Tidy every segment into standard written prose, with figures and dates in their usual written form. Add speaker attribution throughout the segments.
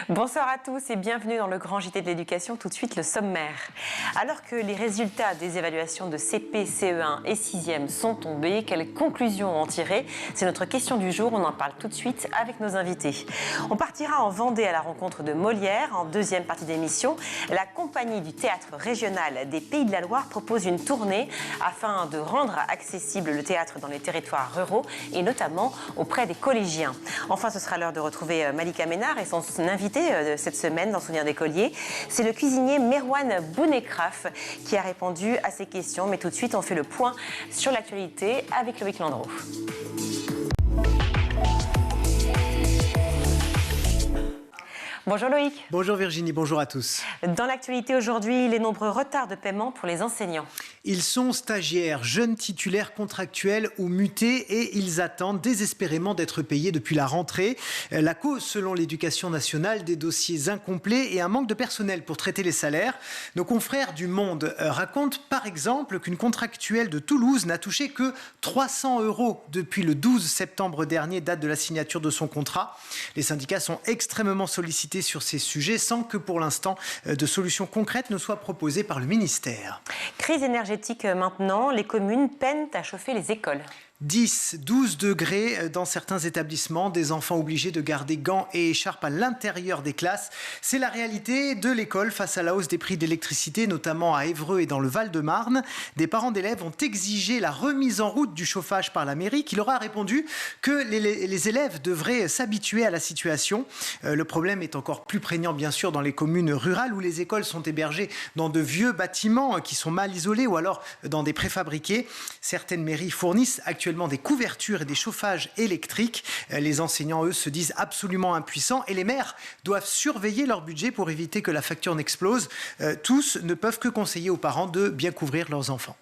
Speaker 1: Bonsoir à tous et bienvenue dans le grand JT de l'éducation. Tout de suite, le sommaire. Alors que les résultats des évaluations de CP, CE1 et 6e sont tombés, quelles conclusions en tirer? C'est notre question du jour. On en parle tout de suite avec nos invités. On partira en Vendée à la rencontre de Molière. En deuxième partie d'émission, la compagnie du théâtre régional des Pays de la Loire propose une tournée afin de rendre accessible le théâtre dans les territoires ruraux et notamment auprès des collégiens. Enfin, ce sera l'heure de retrouver Malika Ménard et son invité de cette semaine dans Souvenir d'écolier. C'est le cuisinier Merwan Bounekraf qui a répondu à ces questions. Mais tout de suite, on fait le point sur l'actualité avec Loïc Landreau. Bonjour Loïc.
Speaker 2: Bonjour Virginie, bonjour à tous.
Speaker 1: Dans l'actualité aujourd'hui, les nombreux retards de paiement pour les enseignants.
Speaker 2: Ils sont stagiaires, jeunes titulaires contractuels ou mutés et ils attendent désespérément d'être payés depuis la rentrée. La cause, selon l'Éducation nationale, des dossiers incomplets et un manque de personnel pour traiter les salaires. Nos confrères du Monde racontent par exemple qu'une contractuelle de Toulouse n'a touché que 300 € depuis le 12 septembre dernier, date de la signature de son contrat. Les syndicats sont extrêmement sollicités sur ces sujets sans que pour l'instant de solutions concrètes ne soient proposées par le ministère.
Speaker 1: Crise énergétique maintenant, les communes peinent à chauffer les écoles.
Speaker 2: 10, 12 degrés dans certains établissements, des enfants obligés de garder gants et écharpes à l'intérieur des classes. C'est la réalité de l'école face à la hausse des prix d'électricité, notamment à Évreux et dans le Val-de-Marne. Des parents d'élèves ont exigé la remise en route du chauffage par la mairie qui leur a répondu que les élèves devraient s'habituer à la situation. Le problème est encore plus prégnant bien sûr dans les communes rurales où les écoles sont hébergées dans de vieux bâtiments qui sont mal isolés ou alors dans des préfabriqués. Certaines mairies fournissent actuellement des couvertures et des chauffages électriques. Les enseignants, eux, se disent absolument impuissants et les maires doivent surveiller leur budget pour éviter que la facture n'explose. Tous ne peuvent que conseiller aux parents de bien couvrir leurs enfants.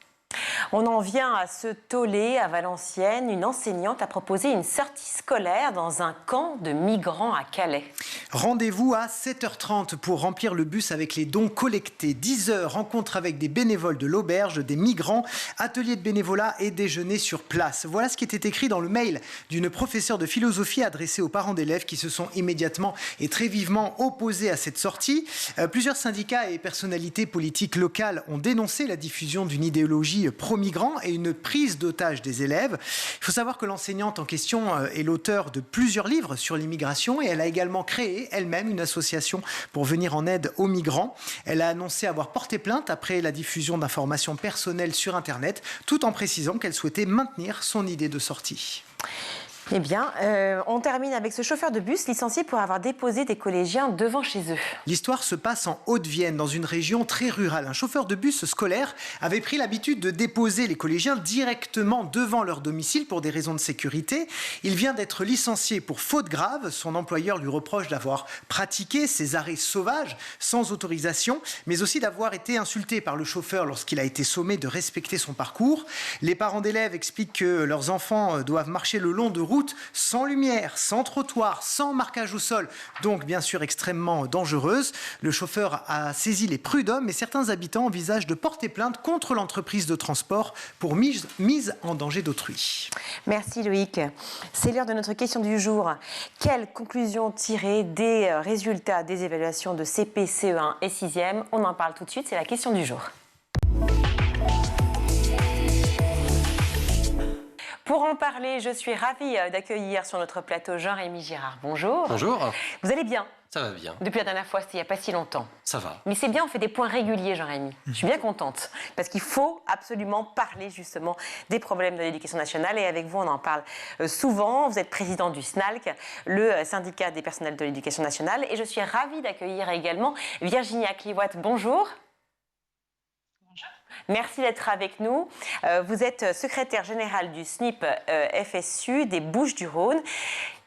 Speaker 1: On en vient à ce tollé à Valenciennes. Une enseignante a proposé une sortie scolaire dans un camp de migrants à Calais.
Speaker 2: Rendez-vous à 7h30 pour remplir le bus avec les dons collectés. 10h, rencontre avec des bénévoles de l'auberge, des migrants, atelier de bénévolat et déjeuner sur place. Voilà ce qui était écrit dans le mail d'une professeure de philosophie adressée aux parents d'élèves qui se sont immédiatement et très vivement opposés à cette sortie. Plusieurs syndicats et personnalités politiques locales ont dénoncé la diffusion d'une idéologie pro-migrants et une prise d'otage des élèves. Il faut savoir que l'enseignante en question est l'auteur de plusieurs livres sur l'immigration et elle a également créé elle-même une association pour venir en aide aux migrants. Elle a annoncé avoir porté plainte après la diffusion d'informations personnelles sur Internet, tout en précisant qu'elle souhaitait maintenir son idée de sortie.
Speaker 1: Eh bien, on termine avec ce chauffeur de bus licencié pour avoir déposé des collégiens devant chez eux.
Speaker 2: L'histoire se passe en Haute-Vienne, dans une région très rurale. Un chauffeur de bus scolaire avait pris l'habitude de déposer les collégiens directement devant leur domicile pour des raisons de sécurité. Il vient d'être licencié pour faute grave. Son employeur lui reproche d'avoir pratiqué ces arrêts sauvages sans autorisation, mais aussi d'avoir été insulté par le chauffeur lorsqu'il a été sommé de respecter son parcours. Les parents d'élèves expliquent que leurs enfants doivent marcher le long de routes sans lumière, sans trottoir, sans marquage au sol, donc bien sûr extrêmement dangereuse. Le chauffeur a saisi les prud'hommes et certains habitants envisagent de porter plainte contre l'entreprise de transport pour mise en danger d'autrui.
Speaker 1: Merci Loïc. C'est l'heure de notre question du jour. Quelles conclusions tirer des résultats des évaluations de CP, CE1 et 6e? On en parle tout de suite, c'est la question du jour. Pour en parler, je suis ravie d'accueillir sur notre plateau Jean-Rémy Girard. Bonjour.
Speaker 3: Bonjour.
Speaker 1: Vous allez bien?
Speaker 3: Ça va bien.
Speaker 1: Depuis la dernière fois, c'était il n'y a pas si longtemps.
Speaker 3: Ça va.
Speaker 1: Mais c'est bien, on fait des points réguliers, Jean-Rémy. Je suis bien contente, parce qu'il faut absolument parler justement des problèmes de l'éducation nationale. Et avec vous, on en parle souvent. Vous êtes président du SNALC, le syndicat des personnels de l'éducation nationale. Et je suis ravie d'accueillir également Virginia Kliwat. Bonjour. Merci d'être avec nous. Vous êtes secrétaire général du SNIP FSU des Bouches-du-Rhône.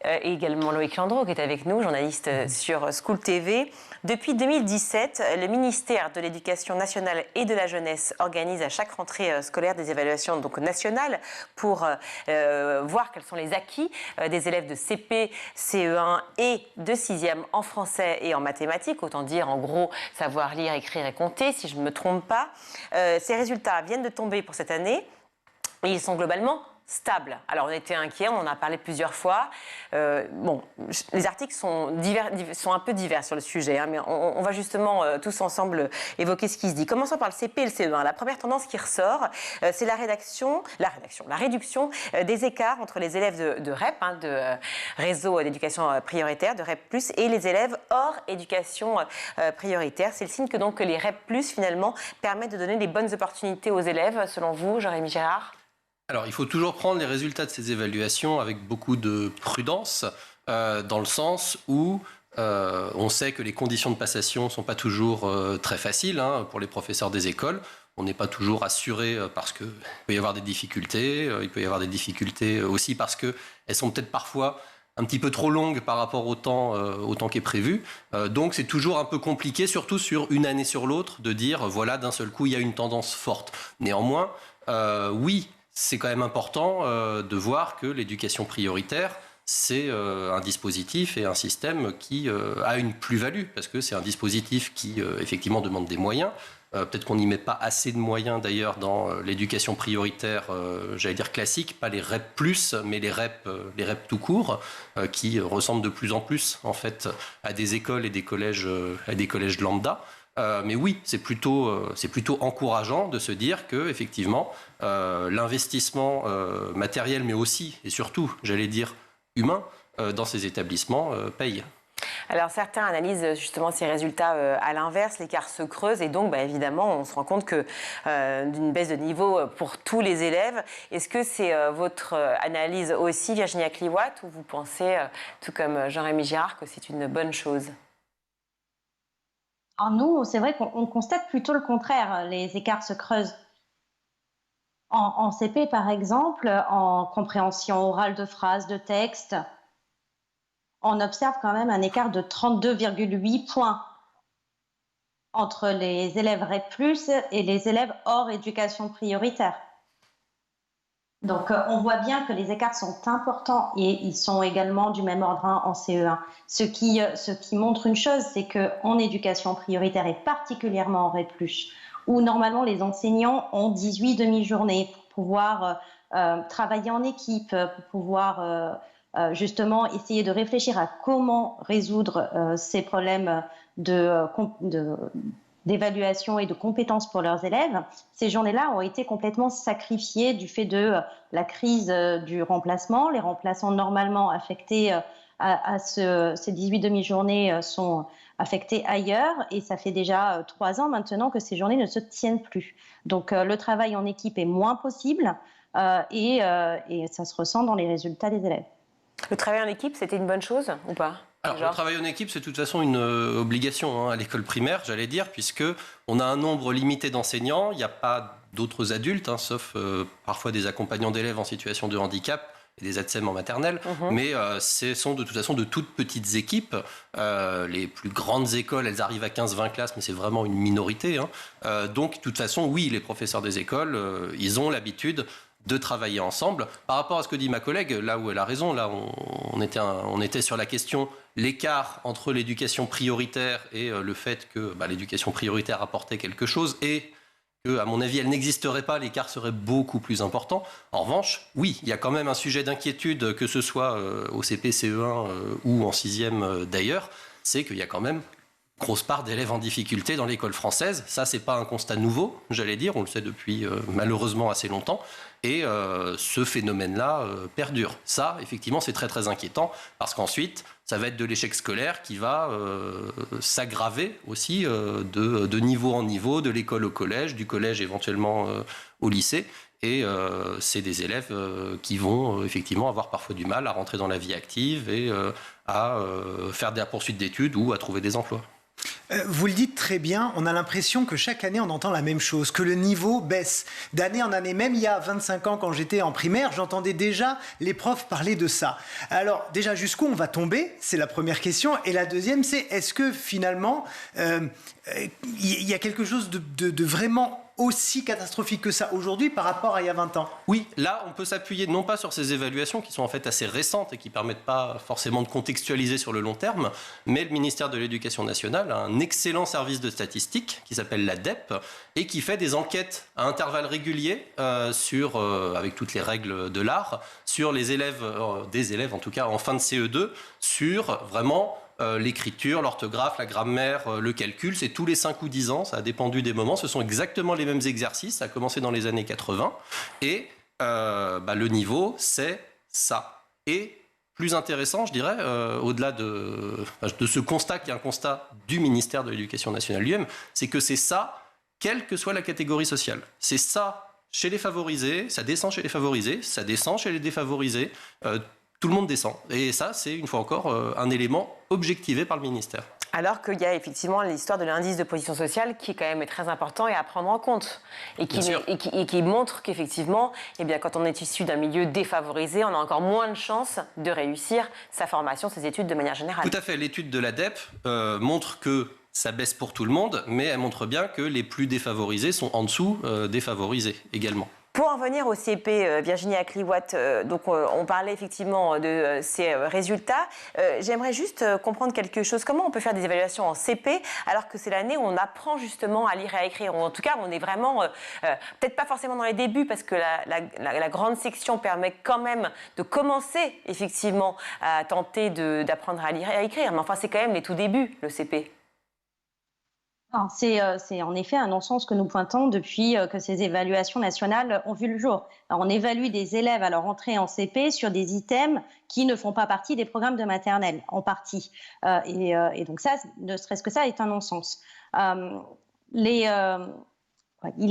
Speaker 1: Et également Loïc Landreau qui est avec nous, journaliste sur School TV. Depuis 2017, le ministère de l'Éducation nationale et de la jeunesse organise à chaque rentrée scolaire des évaluations donc, nationales pour voir quels sont les acquis des élèves de CP, CE1 et de 6e en français et en mathématiques. Autant dire en gros savoir lire, écrire et compter si je ne me trompe pas. Ces résultats viennent de tomber pour cette année et ils sont globalement stable. Alors on était inquiets, on en a parlé plusieurs fois. Les articles sont un peu divers sur le sujet, hein, mais on va justement tous ensemble évoquer ce qui se dit. Commençons par le CP et le CE1. La première tendance qui ressort, c'est la réduction des écarts entre les élèves de REP, hein, de réseau d'éducation prioritaire, de REP+, et les élèves hors éducation prioritaire. C'est le signe que les REP+, finalement, permettent de donner les bonnes opportunités aux élèves, selon vous, Jérémy Gérard ?
Speaker 3: Alors, il faut toujours prendre les résultats de ces évaluations avec beaucoup de prudence, dans le sens où on sait que les conditions de passation ne sont pas toujours très faciles, hein, pour les professeurs des écoles. On n'est pas toujours assuré parce qu'il peut y avoir des difficultés. Il peut y avoir des difficultés aussi parce qu'elles sont peut-être parfois un petit peu trop longues par rapport au temps qui est prévu. Donc c'est toujours un peu compliqué, surtout sur une année sur l'autre, de dire voilà, d'un seul coup, il y a une tendance forte. Néanmoins, oui, c'est quand même important de voir que l'éducation prioritaire, c'est un dispositif et un système qui a une plus-value, parce que c'est un dispositif qui, effectivement, demande des moyens. Peut-être qu'on n'y met pas assez de moyens, d'ailleurs, dans l'éducation prioritaire, j'allais dire classique, pas les REP+, mais les REP tout court, qui ressemblent de plus en plus, en fait, à des écoles et des collèges lambda. Mais oui, c'est plutôt encourageant de se dire que, effectivement, l'investissement matériel, mais aussi et surtout, j'allais dire, humain, dans ces établissements paye.
Speaker 1: Alors certains analysent justement ces résultats à l'inverse, l'écart se creuse et donc évidemment on se rend compte que d'une baisse de niveau pour tous les élèves. Est-ce que c'est votre analyse aussi, Virginia Kliwat, ou vous pensez, tout comme Jérémy Gérard, que c'est une bonne chose ?
Speaker 4: Alors nous, c'est vrai qu'on constate plutôt le contraire, les écarts se creusent. En CP par exemple, en compréhension orale de phrases, de textes, on observe quand même un écart de 32,8 points entre les élèves REP+, et les élèves hors éducation prioritaire. Donc on voit bien que les écarts sont importants et ils sont également du même ordre en CE1. Ce qui montre une chose, c'est qu'en éducation prioritaire et particulièrement en REP+, où normalement les enseignants ont 18 demi-journées pour pouvoir travailler en équipe, pour pouvoir justement essayer de réfléchir à comment résoudre ces problèmes d'évaluation et de compétences pour leurs élèves, ces journées-là ont été complètement sacrifiées du fait de la crise du remplacement. Les remplaçants normalement affectés ces 18 demi-journées sont affectés ailleurs et ça fait déjà 3 ans maintenant que ces journées ne se tiennent plus. Donc le travail en équipe est moins possible et ça se ressent dans les résultats des élèves.
Speaker 1: Le travail en équipe, c'était une bonne chose ou pas ?
Speaker 3: Alors, le travail en équipe, c'est de toute façon une obligation à l'école primaire, j'allais dire, puisqu'on a un nombre limité d'enseignants, il n'y a pas d'autres adultes, sauf parfois des accompagnants d'élèves en situation de handicap et des ATSEM en maternelle, mais ce sont de toute façon de toutes petites équipes. Les plus grandes écoles, elles arrivent à 15-20 classes, mais c'est vraiment une minorité. Donc, de toute façon, oui, les professeurs des écoles, ils ont l'habitude de travailler ensemble. Par rapport à ce que dit ma collègue, là où elle a raison, là on était sur la question, l'écart entre l'éducation prioritaire et le fait que l'éducation prioritaire apportait quelque chose et que, à mon avis, elle n'existerait pas, l'écart serait beaucoup plus important. En revanche, oui, il y a quand même un sujet d'inquiétude, que ce soit au CP, CE1 ou en 6e d'ailleurs, c'est qu'il y a quand même grosse part d'élèves en difficulté dans l'école française. Ça, c'est pas un constat nouveau, j'allais dire, on le sait depuis malheureusement assez longtemps. Et ce phénomène-là perdure. Ça, effectivement, c'est très très inquiétant parce qu'ensuite, ça va être de l'échec scolaire qui va s'aggraver aussi de niveau en niveau, de l'école au collège, du collège éventuellement au lycée. Et c'est des élèves qui vont effectivement avoir parfois du mal à rentrer dans la vie active et à faire de la poursuite d'études ou à trouver des emplois.
Speaker 2: Vous le dites très bien, on a l'impression que chaque année on entend la même chose, que le niveau baisse d'année en année. Même il y a 25 ans quand j'étais en primaire, j'entendais déjà les profs parler de ça. Alors déjà jusqu'où on va tomber, c'est la première question. Et la deuxième c'est, est-ce que finalement il y a quelque chose de vraiment aussi catastrophique que ça aujourd'hui par rapport à il y a 20 ans?
Speaker 3: Oui, là, on peut s'appuyer non pas sur ces évaluations qui sont en fait assez récentes et qui ne permettent pas forcément de contextualiser sur le long terme, mais le ministère de l'Éducation nationale a un excellent service de statistiques qui s'appelle la DEP et qui fait des enquêtes à intervalles réguliers avec toutes les règles de l'art, sur les élèves, des élèves en tout cas en fin de CE2, sur vraiment l'écriture, l'orthographe, la grammaire, le calcul. C'est tous les 5 ou 10 ans, ça a dépendu des moments. Ce sont exactement les mêmes exercices, ça a commencé dans les années 80. Et le niveau, c'est ça. Et plus intéressant, je dirais, au-delà de ce constat, qui est un constat du ministère de l'Éducation nationale lui-même, c'est que c'est ça, quelle que soit la catégorie sociale. C'est ça chez les favorisés, ça descend chez les favorisés, ça descend chez les défavorisés. Tout le monde descend. Et ça, c'est une fois encore un élément objectivé par le ministère.
Speaker 1: Alors qu'il y a effectivement l'histoire de l'indice de position sociale qui est quand même très important et à prendre en compte. Et qui montre qu'effectivement, quand on est issu d'un milieu défavorisé, on a encore moins de chances de réussir sa formation, ses études de manière générale.
Speaker 3: Tout à fait. L'étude de l'ADEP montre que ça baisse pour tout le monde, mais elle montre bien que les plus défavorisés sont en dessous défavorisés également.
Speaker 1: Pour en venir au CP, Virginie Akliwat, donc on parlait effectivement de ces résultats. J'aimerais juste comprendre quelque chose. Comment on peut faire des évaluations en CP alors que c'est l'année où on apprend justement à lire et à écrire? En tout cas, on est vraiment, peut-être pas forcément dans les débuts parce que la grande section permet quand même de commencer effectivement à tenter d'apprendre à lire et à écrire. Mais enfin, c'est quand même les tout débuts, le CP.
Speaker 4: C'est en effet un non-sens que nous pointons depuis que ces évaluations nationales ont vu le jour. Alors, on évalue des élèves à leur entrée en CP sur des items qui ne font pas partie des programmes de maternelle, en partie. Et donc ça, ne serait-ce que ça, est un non-sens. Il est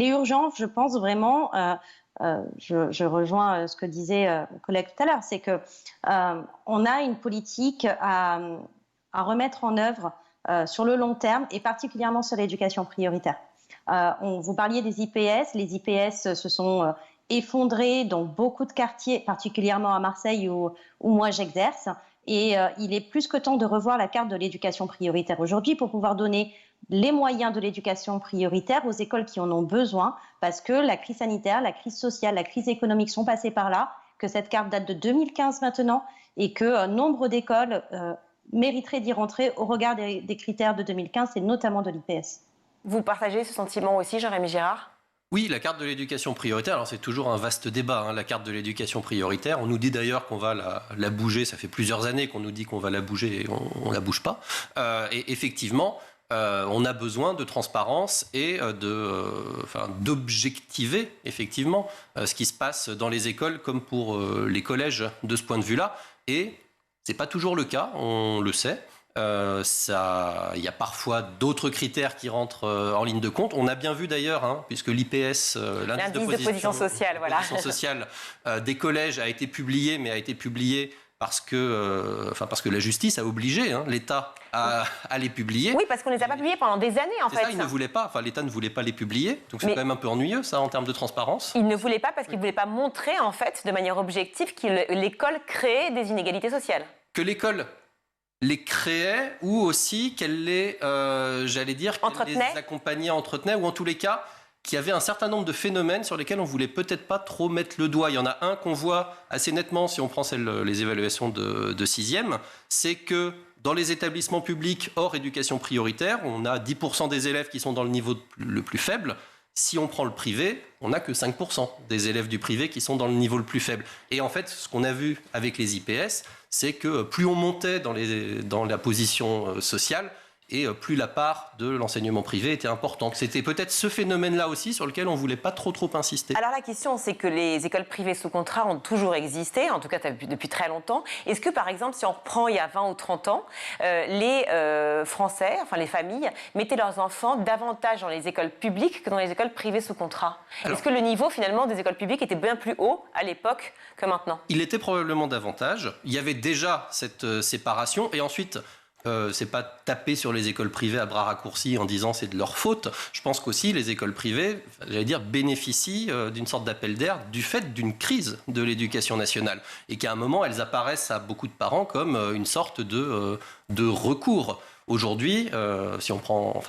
Speaker 4: urgent, je pense vraiment, je rejoins ce que disait mon collègue tout à l'heure, c'est qu'on a une politique à remettre en œuvre sur le long terme et particulièrement sur l'éducation prioritaire. Vous parliez des IPS. Les IPS se sont effondrés dans beaucoup de quartiers, particulièrement à Marseille où moi j'exerce. Et il est plus que temps de revoir la carte de l'éducation prioritaire aujourd'hui pour pouvoir donner les moyens de l'éducation prioritaire aux écoles qui en ont besoin, parce que la crise sanitaire, la crise sociale, la crise économique sont passées par là, que cette carte date de 2015 maintenant et que nombre d'écoles mériterait d'y rentrer au regard des critères de 2015 et notamment de l'IPS.
Speaker 1: Vous partagez ce sentiment aussi, Jean-Rémy Girard ?
Speaker 3: Oui, la carte de l'éducation prioritaire, alors c'est toujours un vaste débat, la carte de l'éducation prioritaire. On nous dit d'ailleurs qu'on va la bouger, ça fait plusieurs années qu'on nous dit qu'on va la bouger et on ne la bouge pas. Et effectivement, on a besoin de transparence et d'objectiver effectivement ce qui se passe dans les écoles comme pour les collèges de ce point de vue-là. Et ce n'est pas toujours le cas, on le sait. Il y a parfois d'autres critères qui rentrent en ligne de compte. On a bien vu d'ailleurs, puisque l'IPS, l'indice de position sociale, des collèges a été publié, mais a été publié parce que la justice a obligé l'État à les publier.
Speaker 1: Oui, parce qu'on ne les a pas publiés pendant des années, en fait.
Speaker 3: Ça, l'État ne voulait pas les publier, donc c'est quand même un peu ennuyeux, ça, en termes de transparence.
Speaker 1: Il ne voulait pas parce qu'il ne voulait pas montrer, en fait, de manière objective, que l'école créait des inégalités sociales.
Speaker 3: Que l'école les créait ou aussi qu'elle les, qu'elle les accompagnait, entretenait, ou en tous les cas, qu'il y avait un certain nombre de phénomènes sur lesquels on ne voulait peut-être pas trop mettre le doigt. Il y en a un qu'on voit assez nettement si on prend les évaluations de 6e, c'est que dans les établissements publics hors éducation prioritaire, on a 10% des élèves qui sont dans le niveau le plus faible. Si on prend le privé, on n'a que 5% des élèves du privé qui sont dans le niveau le plus faible. Et en fait, ce qu'on a vu avec les IPS, c'est que plus on montait dans la position sociale, et plus la part de l'enseignement privé était importante. C'était peut-être ce phénomène-là aussi sur lequel on ne voulait pas trop insister.
Speaker 1: Alors la question, c'est que les écoles privées sous contrat ont toujours existé, en tout cas depuis très longtemps. Est-ce que, par exemple, si on reprend il y a 20 ou 30 ans, les Français, enfin les familles, mettaient leurs enfants davantage dans les écoles publiques que dans les écoles privées sous contrat? Est-ce que le niveau, finalement, des écoles publiques était bien plus haut à l'époque que maintenant?
Speaker 3: Il était probablement davantage. Il y avait déjà cette séparation. Et ensuite, c'est pas taper sur les écoles privées à bras raccourcis en disant c'est de leur faute. Je pense qu'aussi les écoles privées, bénéficient d'une sorte d'appel d'air du fait d'une crise de l'éducation nationale et qu'à un moment elles apparaissent à beaucoup de parents comme une sorte de recours. Aujourd'hui, si on prend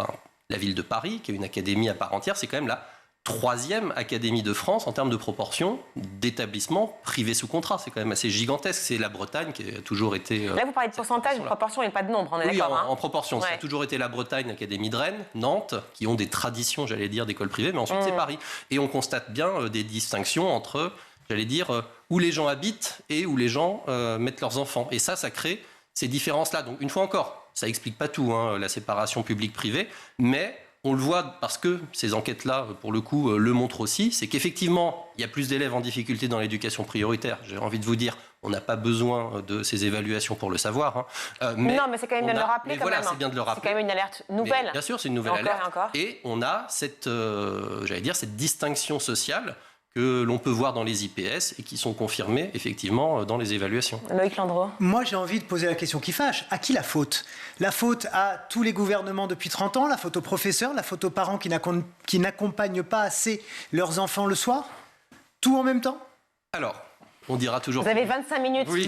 Speaker 3: la ville de Paris, qui est une académie à part entière, c'est quand même troisième académie de France en termes de proportion d'établissements privés sous contrat. C'est quand même assez gigantesque. C'est la Bretagne qui a toujours été...
Speaker 1: Là, vous parlez de pourcentage, de proportion et pas de nombre, on est
Speaker 3: oui,
Speaker 1: d'accord.
Speaker 3: En proportion. Ouais. Ça a toujours été la Bretagne, l'Académie de Rennes, Nantes, qui ont des traditions, j'allais dire, d'écoles privées, mais ensuite c'est Paris. Et on constate bien des distinctions entre, j'allais dire, où les gens habitent et où les gens mettent leurs enfants. Et ça crée ces différences-là. Donc, une fois encore, ça n'explique pas tout, hein, la séparation publique-privée, mais... On le voit parce que ces enquêtes-là, pour le coup, le montrent aussi, c'est qu'effectivement, il y a plus d'élèves en difficulté dans l'éducation prioritaire. J'ai envie de vous dire, on n'a pas besoin de ces évaluations pour le savoir. Hein.
Speaker 1: Mais non, mais c'est quand même bien de le rappeler.
Speaker 3: Voilà, c'est bien de le rappeler.
Speaker 1: C'est quand même une alerte nouvelle.
Speaker 3: Mais bien sûr, c'est une nouvelle alerte. Et on a cette, j'allais dire, cette distinction sociale que l'on peut voir dans les IPS et qui sont confirmées effectivement dans les évaluations.
Speaker 1: Loïc Landreau.
Speaker 2: Moi, j'ai envie de poser la question qui fâche. À qui la faute? La faute à tous les gouvernements depuis 30 ans, la faute aux professeurs, la faute aux parents qui n'accompagnent pas assez leurs enfants le soir? Tout en même temps?
Speaker 3: Alors, on dira toujours...
Speaker 1: Vous avez 25 minutes.
Speaker 3: Oui.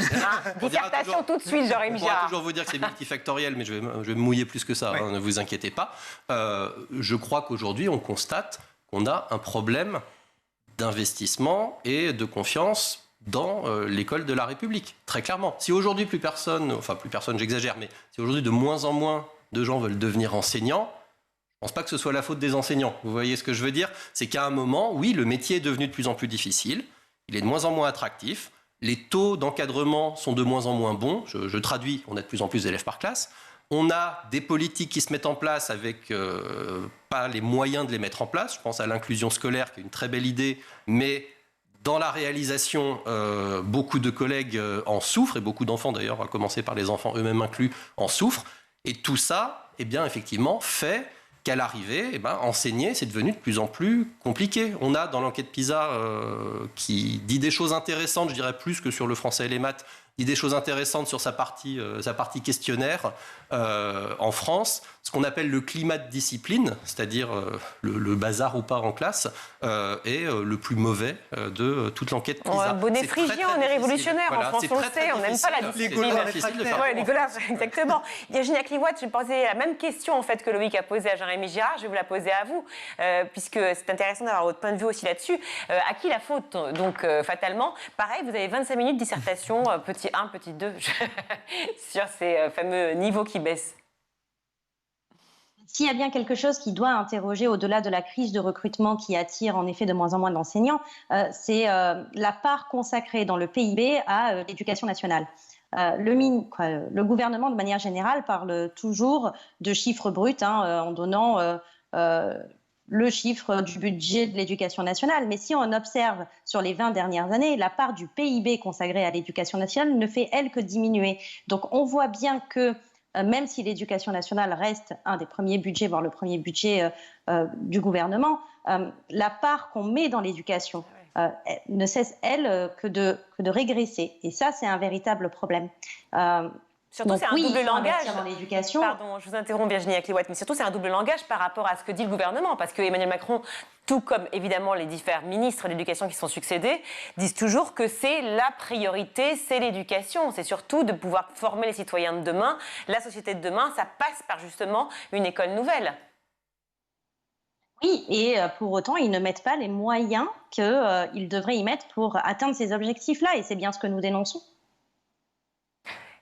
Speaker 1: Dissertation tout de suite, Jérémy Girard.
Speaker 3: On pourra toujours vous dire que c'est multifactoriel, mais je vais me mouiller plus que ça, ouais. Ne vous inquiétez pas. Je crois qu'aujourd'hui, on constate qu'on a un problème d'investissement et de confiance dans l'école de la République, très clairement. Si aujourd'hui plus personne, j'exagère, mais si aujourd'hui de moins en moins de gens veulent devenir enseignants, je ne pense pas que ce soit la faute des enseignants. Vous voyez ce que je veux dire? C'est qu'à un moment, oui, le métier est devenu de plus en plus difficile, il est de moins en moins attractif, les taux d'encadrement sont de moins en moins bons, je traduis, on a de plus en plus d'élèves par classe, on a des politiques qui se mettent en place avec pas les moyens de les mettre en place. Je pense à l'inclusion scolaire, qui est une très belle idée, mais dans la réalisation, beaucoup de collègues en souffrent, et beaucoup d'enfants d'ailleurs, à commencer par les enfants eux-mêmes inclus, en souffrent. Et tout ça, eh bien, effectivement, fait qu'à l'arrivée, enseigner, c'est devenu de plus en plus compliqué. On a dans l'enquête PISA qui dit des choses intéressantes, je dirais plus que sur le français et les maths, dit des choses intéressantes sur sa partie questionnaire en France, ce qu'on appelle le climat de discipline, c'est-à-dire le bazar ou pas en classe, est le plus mauvais de toute l'enquête PISA.
Speaker 1: Bonnet frigien, on est révolutionnaire, voilà, en France, on le sait, on n'aime pas la discipline. Les Gaulois, exactement. Virginie Akliouat, je posais la même question en fait que Loïc a posée à Jérémy Girard, je vais vous la poser à vous, puisque c'est intéressant d'avoir votre point de vue aussi là-dessus. À qui la faute, donc, fatalement? Pareil, vous avez 25 minutes de dissertation, petit 1, petit 2, sur ces fameux niveaux qui baissent.
Speaker 4: S'il y a bien quelque chose qui doit interroger au-delà de la crise de recrutement qui attire en effet de moins en moins d'enseignants, c'est la part consacrée dans le PIB à l'éducation nationale. Le gouvernement, de manière générale, parle toujours de chiffres bruts en donnant le chiffre du budget de l'éducation nationale. Mais si on observe sur les 20 dernières années, la part du PIB consacrée à l'éducation nationale ne fait, elle, que diminuer. Donc on voit bien que même si l'éducation nationale reste un des premiers budgets, voire le premier budget du gouvernement, la part qu'on met dans l'éducation ne cesse, elle, que de régresser. Et ça, c'est un véritable problème.
Speaker 1: Surtout, c'est un double langage.
Speaker 4: Dans l'éducation.
Speaker 1: Pardon, je vous interromps, Virginie Akliouat, mais surtout, c'est un double langage par rapport à ce que dit le gouvernement. Parce que Emmanuel Macron, tout comme évidemment les différents ministres de l'éducation qui sont succédés, disent toujours que c'est la priorité, c'est l'éducation. C'est surtout de pouvoir former les citoyens de demain. La société de demain, ça passe par justement une école nouvelle.
Speaker 4: Oui, et pour autant, ils ne mettent pas les moyens qu'ils devraient y mettre pour atteindre ces objectifs-là. Et c'est bien ce que nous dénonçons.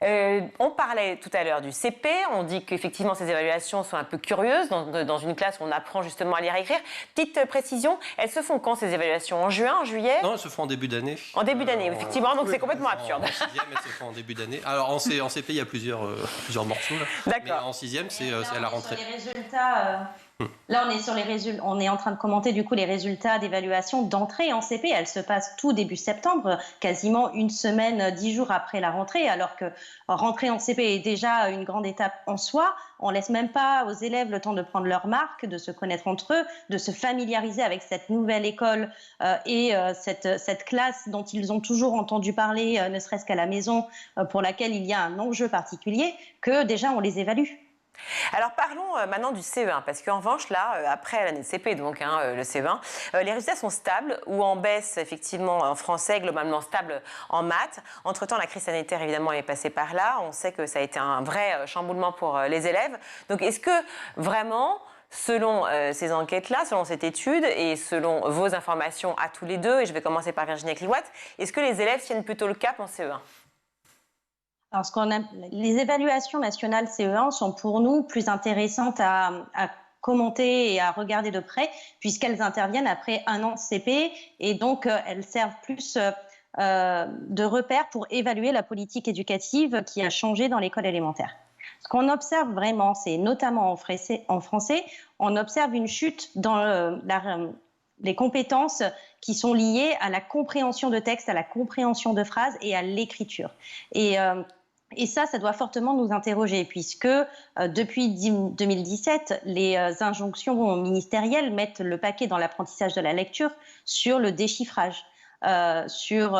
Speaker 1: On parlait tout à l'heure du CP, on dit qu'effectivement ces évaluations sont un peu curieuses, dans une classe où on apprend justement à lire et écrire. Petite précision, elles se font quand ces évaluations? En juin, en juillet?
Speaker 3: Non, elles se font en début d'année.
Speaker 1: En début d'année, effectivement, donc c'est complètement absurde.
Speaker 3: En sixième, elles se font en début d'année. Alors en CP, il y a plusieurs morceaux.
Speaker 1: D'accord.
Speaker 3: Mais en sixième, c'est à la rentrée.
Speaker 4: Sur les résultats, là, on est sur les résultats. On est en train de commenter du coup les résultats d'évaluation d'entrée en CP. Elles se passent tout début septembre, quasiment une semaine, 10 jours après la rentrée, alors que rentrer en CP est déjà une grande étape en soi. On laisse même pas aux élèves le temps de prendre leurs marques, de se connaître entre eux, de se familiariser avec cette nouvelle école et cette classe dont ils ont toujours entendu parler, ne serait-ce qu'à la maison, pour laquelle il y a un enjeu particulier, que déjà on les évalue.
Speaker 1: Alors parlons maintenant du CE1, parce qu'en revanche, là, après l'année de CP, donc le CE1, les résultats sont stables ou en baisse, effectivement, en français, globalement stable en maths. Entre-temps, la crise sanitaire, évidemment, est passée par là. On sait que ça a été un vrai chamboulement pour les élèves. Donc est-ce que vraiment selon ces enquêtes-là, selon cette étude et selon vos informations à tous les deux, et je vais commencer par Virginia Kliwat, est-ce que les élèves tiennent plutôt le cap en CE1 ?
Speaker 4: Alors, les évaluations nationales CE1 sont pour nous plus intéressantes à commenter et à regarder de près, puisqu'elles interviennent après un an de CP, et donc elles servent plus de repères pour évaluer la politique éducative qui a changé dans l'école élémentaire. Ce qu'on observe vraiment, c'est notamment en français, on observe une chute dans les compétences qui sont liées à la compréhension de texte, à la compréhension de phrases et à l'écriture. Et ça doit fortement nous interroger, puisque depuis 2017, les injonctions ministérielles mettent le paquet dans l'apprentissage de la lecture sur le déchiffrage, sur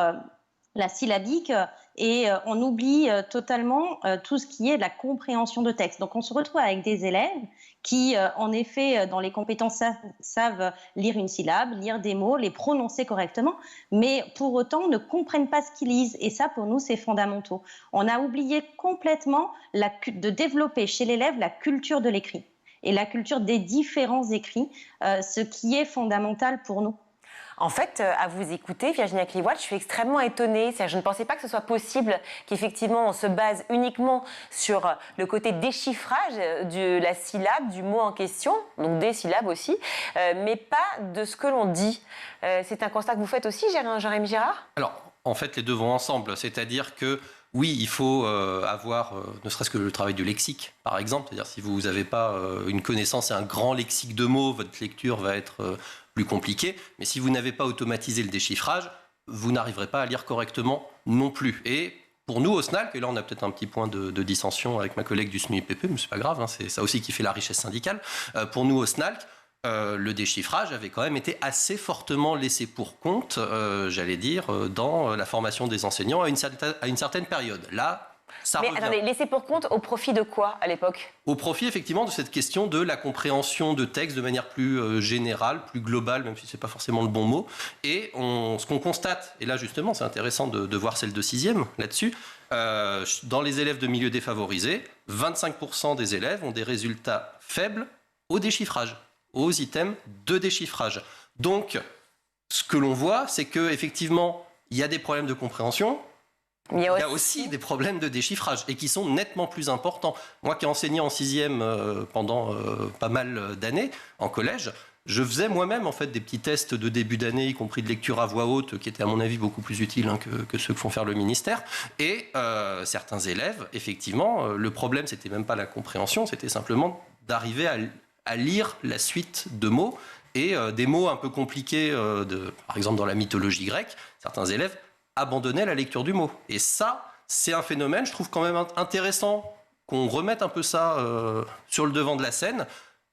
Speaker 4: la syllabique, et on oublie totalement tout ce qui est de la compréhension de texte. Donc on se retrouve avec des élèves qui, en effet, dans les compétences, savent lire une syllabe, lire des mots, les prononcer correctement, mais pour autant ne comprennent pas ce qu'ils lisent. Et ça, pour nous, c'est fondamental. On a oublié complètement de développer chez l'élève la culture de l'écrit et la culture des différents écrits, ce qui est fondamental pour nous.
Speaker 1: En fait, à vous écouter, Virginia Kliwat, je suis extrêmement étonnée. Je ne pensais pas que ce soit possible qu'effectivement on se base uniquement sur le côté déchiffrage de la syllabe, du mot en question, donc des syllabes aussi, mais pas de ce que l'on dit. C'est un constat que vous faites aussi, Jérémy Girard ?
Speaker 3: Alors, en fait, les deux vont ensemble. C'est-à-dire que oui, il faut avoir, ne serait-ce que le travail du lexique, par exemple. C'est-à-dire si vous n'avez pas une connaissance et un grand lexique de mots, votre lecture va être plus compliquée. Mais si vous n'avez pas automatisé le déchiffrage, vous n'arriverez pas à lire correctement non plus. Et pour nous, au SNALC, et là on a peut-être un petit point de dissension avec ma collègue du SMUIPP, mais c'est pas grave, hein, c'est ça aussi qui fait la richesse syndicale. Pour nous, au SNALC, le déchiffrage avait quand même été assez fortement laissé pour compte, j'allais dire, dans la formation des enseignants à une certaine période. Là, ça revient.
Speaker 1: Attendez, laissé pour compte au profit de quoi à l'époque ?
Speaker 3: Au profit effectivement de cette question de la compréhension de texte de manière plus générale, plus globale, même si ce n'est pas forcément le bon mot. Et ce qu'on constate, et là justement c'est intéressant de voir celle de 6e là-dessus, dans les élèves de milieux défavorisés, 25% des élèves ont des résultats faibles au déchiffrage, aux items de déchiffrage. Donc, ce que l'on voit, c'est qu'effectivement, il y a des problèmes de compréhension, il y a aussi des problèmes de déchiffrage, et qui sont nettement plus importants. Moi qui ai enseigné en 6e pendant pas mal d'années, en collège, je faisais moi-même en fait des petits tests de début d'année, y compris de lecture à voix haute, qui étaient à mon avis beaucoup plus utiles que ceux que font faire le ministère. Et certains élèves, effectivement, le problème, c'était même pas la compréhension, c'était simplement d'arriver à lire la suite de mots, et des mots un peu compliqués, par exemple dans la mythologie grecque, certains élèves abandonnaient la lecture du mot. Et ça, c'est un phénomène, je trouve quand même intéressant qu'on remette un peu ça sur le devant de la scène,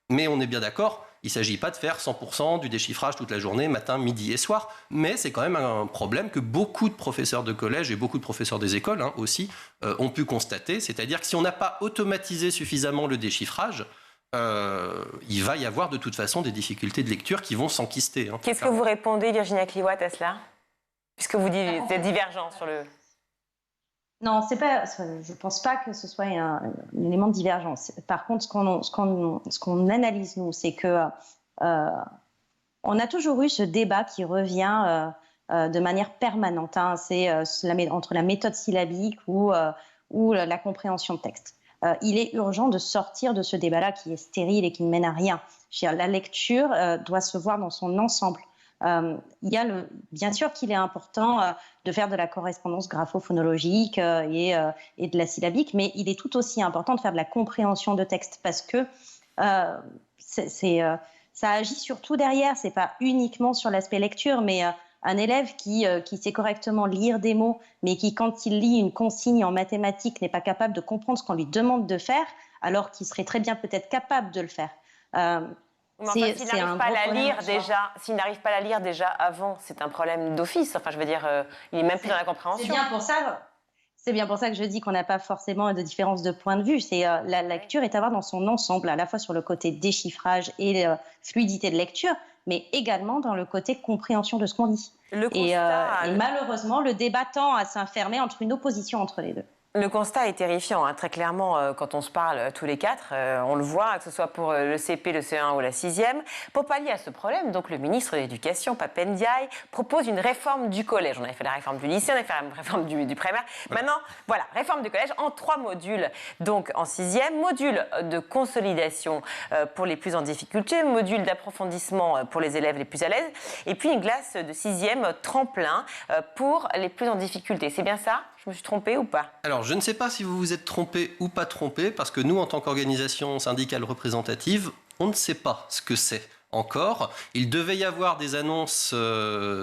Speaker 3: mais on est bien d'accord, il ne s'agit pas de faire 100% du déchiffrage toute la journée, matin, midi et soir, mais c'est quand même un problème que beaucoup de professeurs de collège et beaucoup de professeurs des écoles aussi ont pu constater, c'est-à-dire que si on n'a pas automatisé suffisamment le déchiffrage, il va y avoir de toute façon des difficultés de lecture qui vont s'enquister.
Speaker 1: Qu'est-ce que vous répondez, Virginia Kliwat, à cela ? Puisque vous dites c'est divergent sur le...
Speaker 4: Non, je ne pense pas que ce soit un élément de divergence. Par contre, ce qu'on analyse, nous, c'est que on a toujours eu ce débat qui revient de manière permanente. C'est entre la méthode syllabique ou la compréhension de texte. Il est urgent de sortir de ce débat-là qui est stérile et qui ne mène à rien. La lecture doit se voir dans son ensemble. Bien sûr qu'il est important de faire de la correspondance graphophonologique et de la syllabique, mais il est tout aussi important de faire de la compréhension de texte parce que ça agit surtout derrière. C'est pas uniquement sur l'aspect lecture, mais un élève qui sait correctement lire des mots, mais qui, quand il lit une consigne en mathématiques, n'est pas capable de comprendre ce qu'on lui demande de faire, alors qu'il serait très bien peut-être capable de le faire.
Speaker 1: Mais s'il n'arrive pas à la lire déjà avant, c'est un problème d'office. Enfin, je veux dire, il est même plus dans la compréhension.
Speaker 4: C'est bien pour ça que je dis qu'on n'a pas forcément de différence de point de vue. La lecture est à voir dans son ensemble, à la fois sur le côté déchiffrage et fluidité de lecture, mais également dans le côté compréhension de ce qu'on dit. Et malheureusement, le débat tend à s'enfermer entre une opposition entre les deux.
Speaker 1: Le constat est terrifiant, hein. Très clairement, quand on se parle tous les quatre, on le voit, que ce soit pour le CP, le CE1 ou la 6e. Pour pallier à ce problème, donc, le ministre de l'Éducation, Pape Ndiaye, propose une réforme du collège. On avait fait la réforme du lycée, on avait fait la réforme du primaire. Voilà. Maintenant, voilà, réforme du collège en 3 modules. Donc en 6e, module de consolidation pour les plus en difficulté, module d'approfondissement pour les élèves les plus à l'aise, et puis une classe de 6e tremplin pour les plus en difficulté. C'est bien ça ? Je me suis trompée ou pas?
Speaker 3: Alors, je ne sais pas si vous vous êtes trompé ou pas trompé, parce que nous, en tant qu'organisation syndicale représentative, on ne sait pas ce que c'est encore. Il devait y avoir des annonces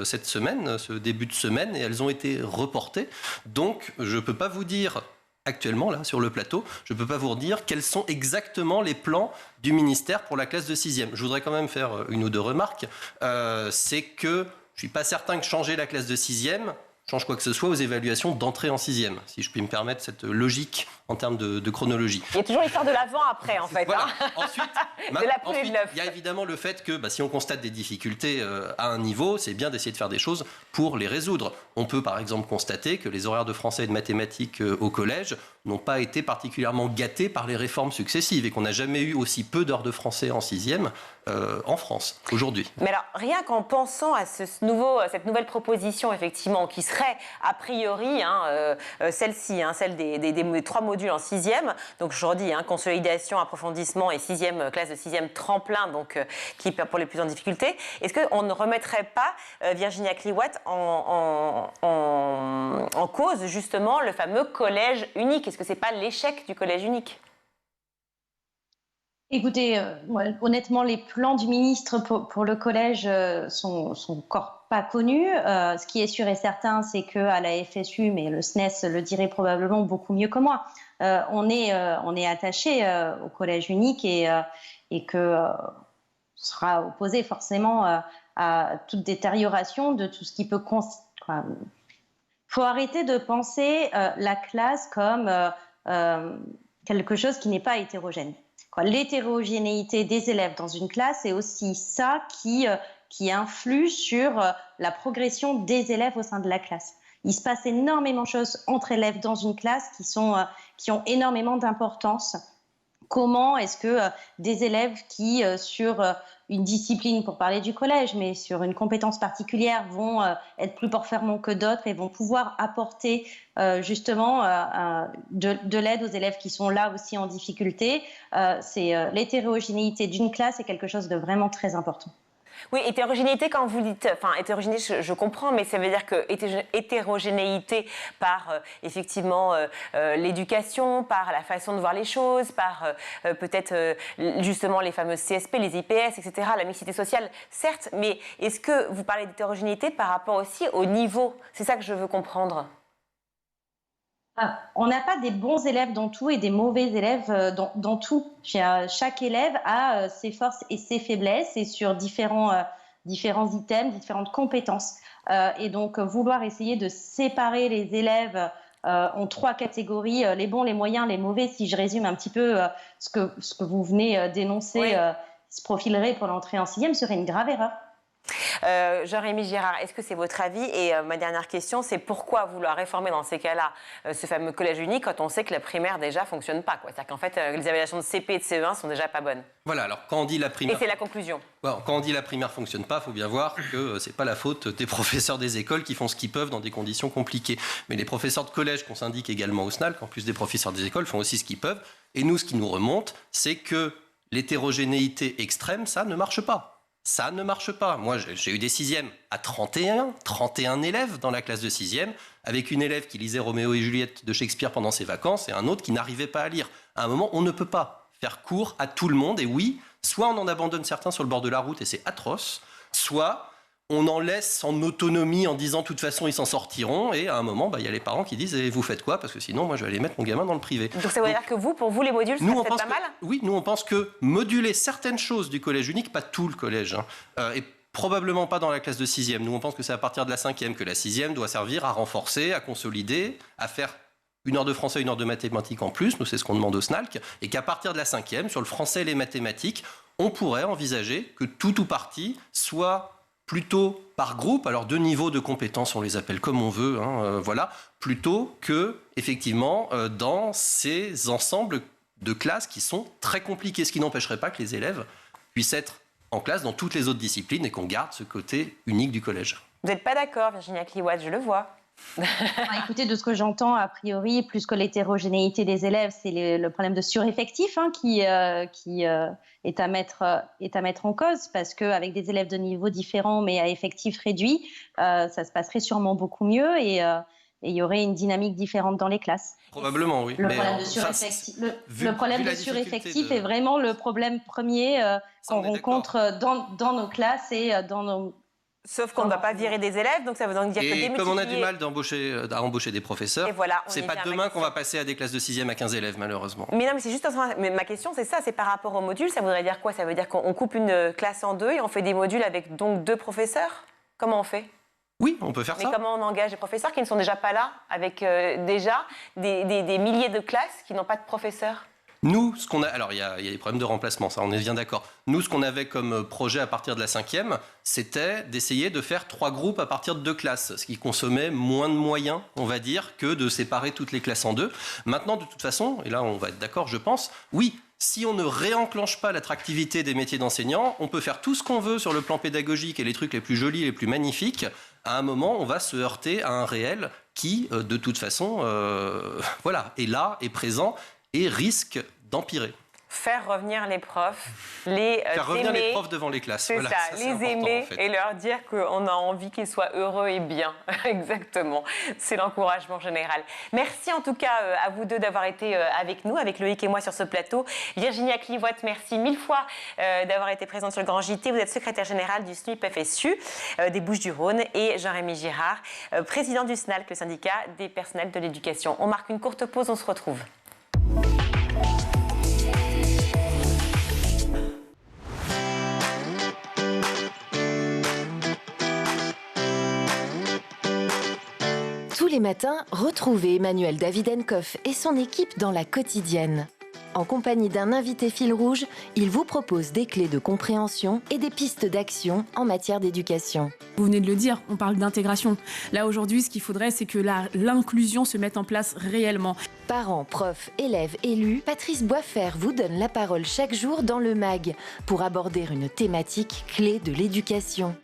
Speaker 3: cette semaine, ce début de semaine, et elles ont été reportées. Donc, je ne peux pas vous dire actuellement, là, sur le plateau, je ne peux pas vous dire quels sont exactement les plans du ministère pour la classe de 6e. Je voudrais quand même faire une ou deux remarques. C'est que je ne suis pas certain que changer la classe de 6e change quoi que ce soit aux évaluations d'entrée en 6e, si je puis me permettre cette logique en termes de chronologie.
Speaker 1: Il y a toujours l'histoire de l'avant-après, en fait.
Speaker 3: Voilà.
Speaker 1: Hein.
Speaker 3: Ensuite, il y a évidemment le fait que si on constate des difficultés à un niveau, c'est bien d'essayer de faire des choses pour les résoudre. On peut par exemple constater que les horaires de français et de mathématiques au collège n'ont pas été particulièrement gâtés par les réformes successives et qu'on n'a jamais eu aussi peu d'heures de français en 6e en France, aujourd'hui.
Speaker 1: Mais alors, rien qu'en pensant à cette nouvelle proposition, effectivement, qui serait a priori celle-ci, celle des 3 modules en 6e, donc aujourd'hui, consolidation, approfondissement et 6e, classe de 6e tremplin, donc qui pour les plus en difficulté, est-ce qu'on ne remettrait pas, Virginia Kliwat, en cause, justement, le fameux collège unique? Est-ce que ce n'est pas l'échec du collège unique?
Speaker 4: Écoutez, honnêtement, les plans du ministre pour le collège sont encore pas connus. Ce qui est sûr et certain, c'est qu'à la FSU, mais le SNES le dirait probablement beaucoup mieux que moi, on est attaché au collège unique et que sera opposé forcément à toute détérioration de tout ce qui peut... Il faut arrêter de penser la classe comme quelque chose qui n'est pas hétérogène. L'hétérogénéité des élèves dans une classe, c'est aussi ça qui influe sur la progression des élèves au sein de la classe. Il se passe énormément de choses entre élèves dans une classe qui ont énormément d'importance. Comment est-ce que des élèves qui, sur une discipline, pour parler du collège, mais sur une compétence particulière, vont être plus performants que d'autres et vont pouvoir apporter justement de l'aide aux élèves qui sont là aussi en difficulté. L'hétérogénéité d'une classe est quelque chose de vraiment très important.
Speaker 1: Oui, hétérogénéité, quand vous dites... Enfin, hétérogénéité, je comprends, mais ça veut dire que hétérogénéité par, effectivement, l'éducation, par la façon de voir les choses, par peut-être, justement, les fameuses CSP, les IPS, etc., la mixité sociale, certes, mais est-ce que vous parlez d'hétérogénéité par rapport aussi au niveau? C'est ça que je veux comprendre.
Speaker 4: On n'a pas des bons élèves dans tout et des mauvais élèves dans tout. Chaque élève a ses forces et ses faiblesses et sur différents items, différentes compétences. Et donc, vouloir essayer de séparer les élèves en 3 catégories, les bons, les moyens, les mauvais, si je résume un petit peu ce que vous venez d'énoncer, oui. Se profilerait pour l'entrée en 6e, serait une grave erreur.
Speaker 1: Jean-Rémy Girard, est-ce que c'est votre avis? Et ma dernière question, c'est pourquoi vouloir réformer dans ces cas-là ce fameux collège unique quand on sait que la primaire déjà ne fonctionne pas, quoi. C'est-à-dire qu'en fait, les évaluations de CP et de CE1 sont déjà pas bonnes.
Speaker 3: Voilà, alors quand on dit la primaire...
Speaker 1: Et c'est la conclusion.
Speaker 3: Bon, quand on dit la primaire ne fonctionne pas, il faut bien voir que ce n'est pas la faute des professeurs des écoles qui font ce qu'ils peuvent dans des conditions compliquées. Mais les professeurs de collège qu'on syndique également au SNALC, en plus des professeurs des écoles, font aussi ce qu'ils peuvent. Et nous, ce qui nous remonte, c'est que l'hétérogénéité extrême, ça ne marche pas. Ça ne marche pas. Moi, j'ai eu des 6e à 31 élèves dans la classe de 6e, avec une élève qui lisait Roméo et Juliette de Shakespeare pendant ses vacances et un autre qui n'arrivait pas à lire. À un moment, on ne peut pas faire cours à tout le monde. Et oui, soit on en abandonne certains sur le bord de la route et c'est atroce, soit on en laisse en autonomie en disant de toute façon ils s'en sortiront. Et à un moment, y a les parents qui disent vous faites quoi? Parce que sinon, moi, je vais aller mettre mon gamin dans le privé.
Speaker 1: Donc ça veut dire que pour vous, les modules, ça c'est pas mal?
Speaker 3: Oui, nous on pense que moduler certaines choses du collège unique, pas tout le collège, et probablement pas dans la classe de 6e. Nous on pense que c'est à partir de la 5e que la 6e doit servir à renforcer, à consolider, à faire 1 heure de français, 1 heure de mathématiques en plus. Nous c'est ce qu'on demande au SNALC. Et qu'à partir de la 5e, sur le français et les mathématiques, on pourrait envisager que tout ou partie soit plutôt par groupe, alors 2 niveaux de compétences, on les appelle comme on veut, voilà, plutôt que effectivement dans ces ensembles de classes qui sont très compliqués, ce qui n'empêcherait pas que les élèves puissent être en classe dans toutes les autres disciplines et qu'on garde ce côté unique du collège.
Speaker 1: Vous n'êtes pas d'accord, Virginia Kliwat, je le vois.
Speaker 4: Écoutez, de ce que j'entends, a priori, plus que l'hétérogénéité des élèves, c'est le problème de sureffectif qui est à mettre en cause, parce qu'avec des élèves de niveaux différents mais à effectifs réduits, ça se passerait sûrement beaucoup mieux et il y aurait une dynamique différente dans les classes.
Speaker 3: Probablement, oui.
Speaker 4: Le problème de sureffectif est vraiment le problème premier qu'on rencontre dans nos classes et dans nos...
Speaker 1: Sauf qu'on ne va pas virer des élèves, donc ça veut donc dire que démultiplier...
Speaker 3: comme on a du mal à embaucher des professeurs,
Speaker 1: voilà,
Speaker 3: c'est pas demain qu'on va passer à des classes de 6e à 15 élèves, malheureusement.
Speaker 1: Mais non, mais c'est juste... Mais ma question, c'est ça, c'est par rapport au module, ça voudrait dire quoi? Ça veut dire qu'on coupe une classe en 2 et on fait des modules avec donc 2 professeurs? Comment on fait?
Speaker 3: Oui, on peut faire ça.
Speaker 1: Mais comment on engage des professeurs qui ne sont déjà pas là, avec déjà des milliers de classes qui n'ont pas de professeurs?
Speaker 3: Nous, ce qu'on a, alors il y a des problèmes de remplacement, ça on est bien d'accord. Nous, ce qu'on avait comme projet à partir de la 5e, c'était d'essayer de faire 3 groupes à partir de 2 classes, ce qui consommait moins de moyens, on va dire, que de séparer toutes les classes en 2. Maintenant, de toute façon, et là on va être d'accord, je pense, oui, si on ne réenclenche pas l'attractivité des métiers d'enseignant, on peut faire tout ce qu'on veut sur le plan pédagogique et les trucs les plus jolis, les plus magnifiques. À un moment, on va se heurter à un réel qui, de toute façon, voilà, est là, est présent et risque d'empirer.
Speaker 1: Faire revenir les profs,
Speaker 3: faire revenir les profs devant les classes.
Speaker 1: C'est
Speaker 3: voilà,
Speaker 1: ça, les aimer en fait. Et leur dire qu'on a envie qu'ils soient heureux et bien. Exactement, c'est l'encouragement général. Merci en tout cas à vous deux d'avoir été avec nous, avec Loïc et moi sur ce plateau. Virginia Kliwat, merci 1000 fois d'avoir été présente sur le Grand JT. Vous êtes secrétaire générale du SNUIP FSU des Bouches-du-Rhône et Jean-Rémy Girard, président du SNALC, le syndicat des personnels de l'éducation. On marque une courte pause, on se retrouve.
Speaker 5: Tous les matins, retrouvez Emmanuel Davidenkoff et son équipe dans La Quotidienne. En compagnie d'un invité fil rouge, il vous propose des clés de compréhension et des pistes d'action en matière d'éducation.
Speaker 6: Vous venez de le dire, on parle d'intégration. Là, aujourd'hui, ce qu'il faudrait, c'est que l'inclusion se mette en place réellement.
Speaker 5: Parents, profs, élèves, élus, Patrice Boisfer vous donne la parole chaque jour dans le MAG pour aborder une thématique clé de l'éducation.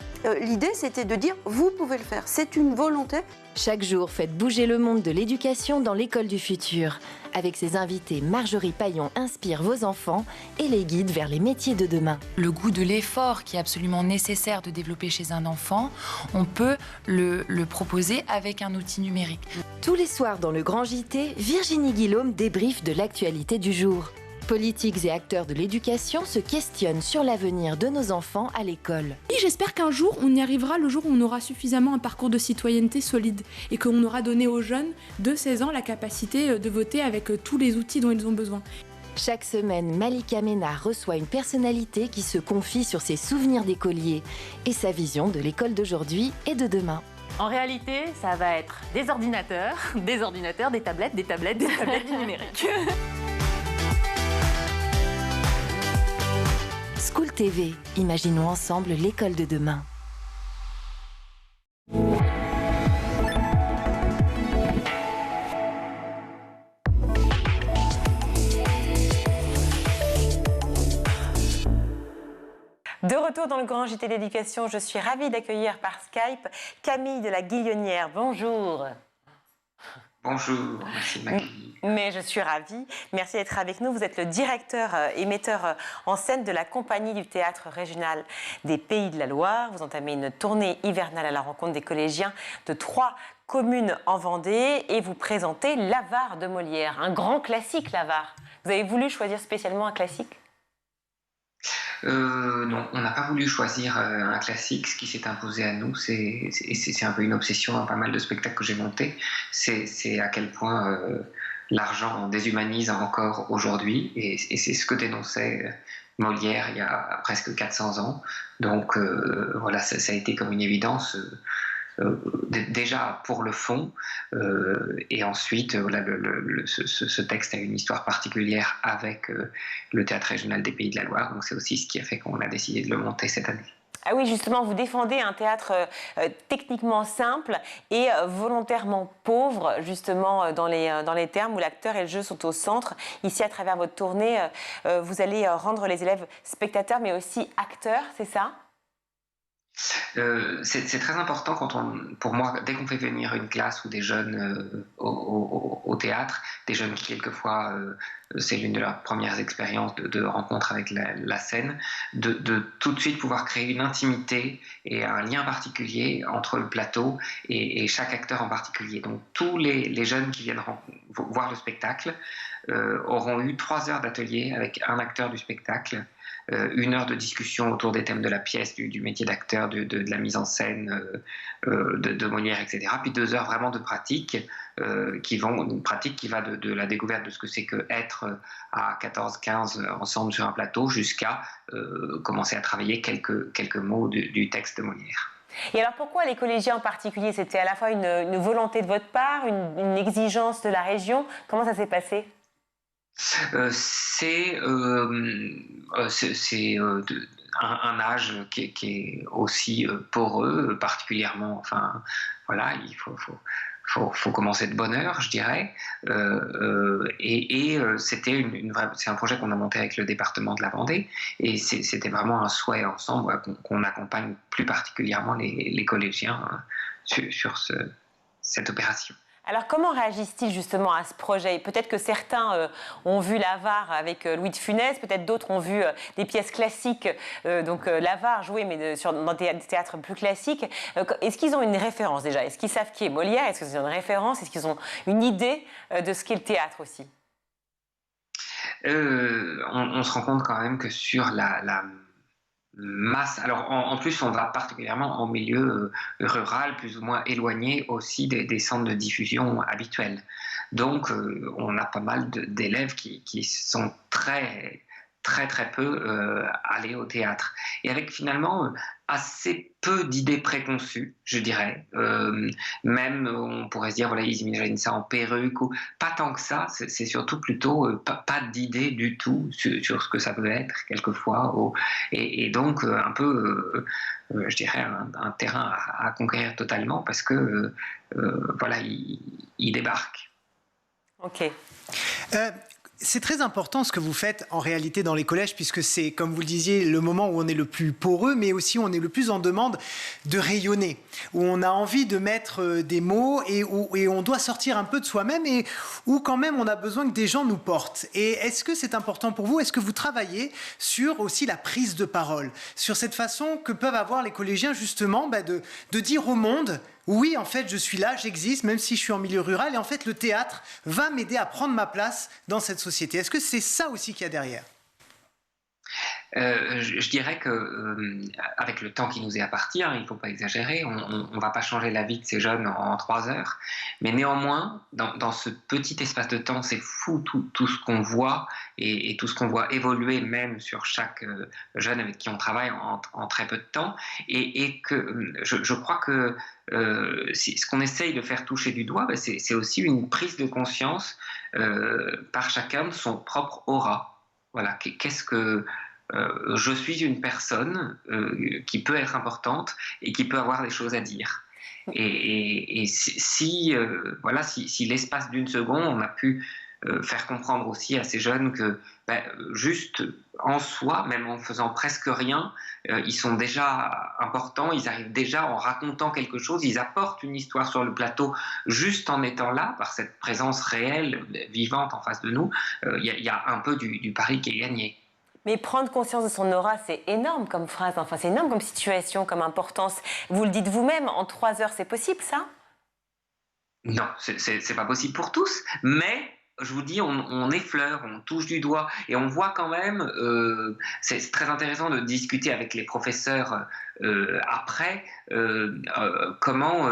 Speaker 7: L'idée, c'était de dire, vous pouvez le faire, c'est une volonté.
Speaker 5: Chaque jour, faites bouger le monde de l'éducation dans l'école du futur. Avec ses invités, Marjorie Paillon inspire vos enfants et les guide vers les métiers de demain.
Speaker 8: Le goût de l'effort qui est absolument nécessaire de développer chez un enfant, on peut le proposer avec un outil numérique.
Speaker 5: Tous les soirs dans le Grand JT, Virginie Guillaume débriefe de l'actualité du jour. Politiques et acteurs de l'éducation se questionnent sur l'avenir de nos enfants à l'école.
Speaker 6: Et j'espère qu'un jour, on y arrivera le jour où on aura suffisamment un parcours de citoyenneté solide et qu'on aura donné aux jeunes de 16 ans la capacité de voter avec tous les outils dont ils ont besoin.
Speaker 5: Chaque semaine, Malika Ménard reçoit une personnalité qui se confie sur ses souvenirs d'écolier et sa vision de l'école d'aujourd'hui et de demain.
Speaker 9: En réalité, ça va être des ordinateurs, des tablettes, du numérique.
Speaker 5: School TV, imaginons ensemble l'école de demain.
Speaker 1: De retour dans le Grand JT d'éducation, je suis ravie d'accueillir par Skype Camille de la Guillonnière. Bonjour.
Speaker 10: Bonjour, merci Maggie.
Speaker 1: Mais je suis ravie. Merci d'être avec nous. Vous êtes le directeur et metteur en scène de la compagnie du théâtre régional des Pays de la Loire. Vous entamez une tournée hivernale à la rencontre des collégiens de 3 communes en Vendée et vous présentez l'Avare de Molière, un grand classique, l'Avare. Vous avez voulu choisir spécialement un classique ?
Speaker 10: Non, on n'a pas voulu choisir un classique. Ce qui s'est imposé à nous, c'est un peu une obsession dans pas mal de spectacles que j'ai montés. C'est à quel point l'argent déshumanise encore aujourd'hui, et c'est ce que dénonçait Molière il y a presque 400 ans. Donc voilà, ça a été comme une évidence. Déjà pour le fond, et ensuite voilà, ce texte a une histoire particulière avec le théâtre régional des Pays de la Loire, donc c'est aussi ce qui a fait qu'on a décidé de le monter cette année.
Speaker 1: Ah oui, justement, vous défendez un théâtre techniquement simple et volontairement pauvre, justement, dans les termes où l'acteur et le jeu sont au centre. Ici, à travers votre tournée, vous allez rendre les élèves spectateurs, mais aussi acteurs, c'est ça ?
Speaker 10: C'est très important pour moi, dès qu'on fait venir une classe ou des jeunes au théâtre, des jeunes qui quelquefois, c'est l'une de leurs premières expériences de rencontre avec la scène, de tout de suite pouvoir créer une intimité et un lien particulier entre le plateau et chaque acteur en particulier. Donc tous les jeunes qui viennent voir le spectacle auront eu 3 heures d'atelier avec un acteur du spectacle, 1 heure de discussion autour des thèmes de la pièce, du métier d'acteur, de la mise en scène, de Molière, etc. Puis 2 heures vraiment de pratique, une pratique qui va de la découverte de ce que c'est que être à 14-15 ensemble sur un plateau jusqu'à commencer à travailler quelques mots du texte de Molière.
Speaker 1: Et alors pourquoi les collégiens en particulier? C'était à la fois une volonté de votre part, une exigence de la région? Comment ça s'est passé?
Speaker 10: C'est un âge qui est aussi poreux, particulièrement. Enfin, voilà, il faut commencer de bonne heure, je dirais. C'est un projet qu'on a monté avec le département de la Vendée, et c'était vraiment un souhait ensemble qu'on accompagne plus particulièrement les collégiens sur cette opération.
Speaker 1: Alors, comment réagissent-ils justement à ce projet? Peut-être que certains ont vu l'Avare avec Louis de Funès, peut-être d'autres ont vu des pièces classiques, donc l'Avare joué, mais dans des théâtres plus classiques. Est-ce qu'ils ont une référence déjà? Est-ce qu'ils savent qui est Molière? Est-ce qu'ils ont une référence? Est-ce qu'ils ont une idée de ce qu'est le théâtre aussi?
Speaker 10: On se rend compte quand même que sur la masse. Alors en plus, on va particulièrement en milieu rural, plus ou moins éloigné aussi des centres de diffusion habituels. Donc on a pas mal d'élèves qui sont très peu allés au théâtre. Et avec finalement assez peu d'idées préconçues, je dirais. Même, on pourrait se dire, voilà, ils imaginent ça en perruque, ou pas tant que ça, c'est surtout plutôt pas d'idées du tout sur ce que ça peut être, quelquefois. Et donc, un peu, je dirais, un terrain à conquérir totalement, parce que, voilà, ils débarquent.
Speaker 1: Ok.
Speaker 2: C'est très important ce que vous faites en réalité dans les collèges, puisque c'est, comme vous le disiez, le moment où on est le plus poreux, mais aussi où on est le plus en demande de rayonner, où on a envie de mettre des mots et on doit sortir un peu de soi-même et où quand même on a besoin que des gens nous portent. Et est-ce que c'est important pour vous? Est-ce que vous travaillez sur aussi la prise de parole, sur cette façon que peuvent avoir les collégiens justement de dire au monde: oui, en fait, je suis là, j'existe, même si je suis en milieu rural. Et en fait, le théâtre va m'aider à prendre ma place dans cette société. Est-ce que c'est ça aussi qu'il y a derrière?
Speaker 10: Je dirais que avec le temps qui nous est imparti, il ne faut pas exagérer, on ne va pas changer la vie de ces jeunes en 3 heures, mais néanmoins, dans ce petit espace de temps, c'est fou tout ce qu'on voit et tout ce qu'on voit évoluer même sur chaque jeune avec qui on travaille en très peu de temps, et que je crois que ce qu'on essaye de faire toucher du doigt, c'est aussi une prise de conscience par chacun de son propre aura. Voilà, qu'est-ce que je suis une personne qui peut être importante et qui peut avoir des choses à dire. Et si l'espace d'une seconde, on a pu faire comprendre aussi à ces jeunes que juste en soi, même en faisant presque rien, ils sont déjà importants, ils arrivent déjà en racontant quelque chose, ils apportent une histoire sur le plateau juste en étant là, par cette présence réelle, vivante en face de nous, il y a un peu du pari qui est gagné.
Speaker 1: Mais prendre conscience de son aura, c'est énorme comme phrase, enfin c'est énorme comme situation, comme importance. Vous le dites vous-même, en 3 heures, c'est possible ça?
Speaker 10: Non, c'est pas possible pour tous, mais je vous dis, on effleure, on touche du doigt, et on voit quand même, c'est très intéressant de discuter avec les professeurs après, comment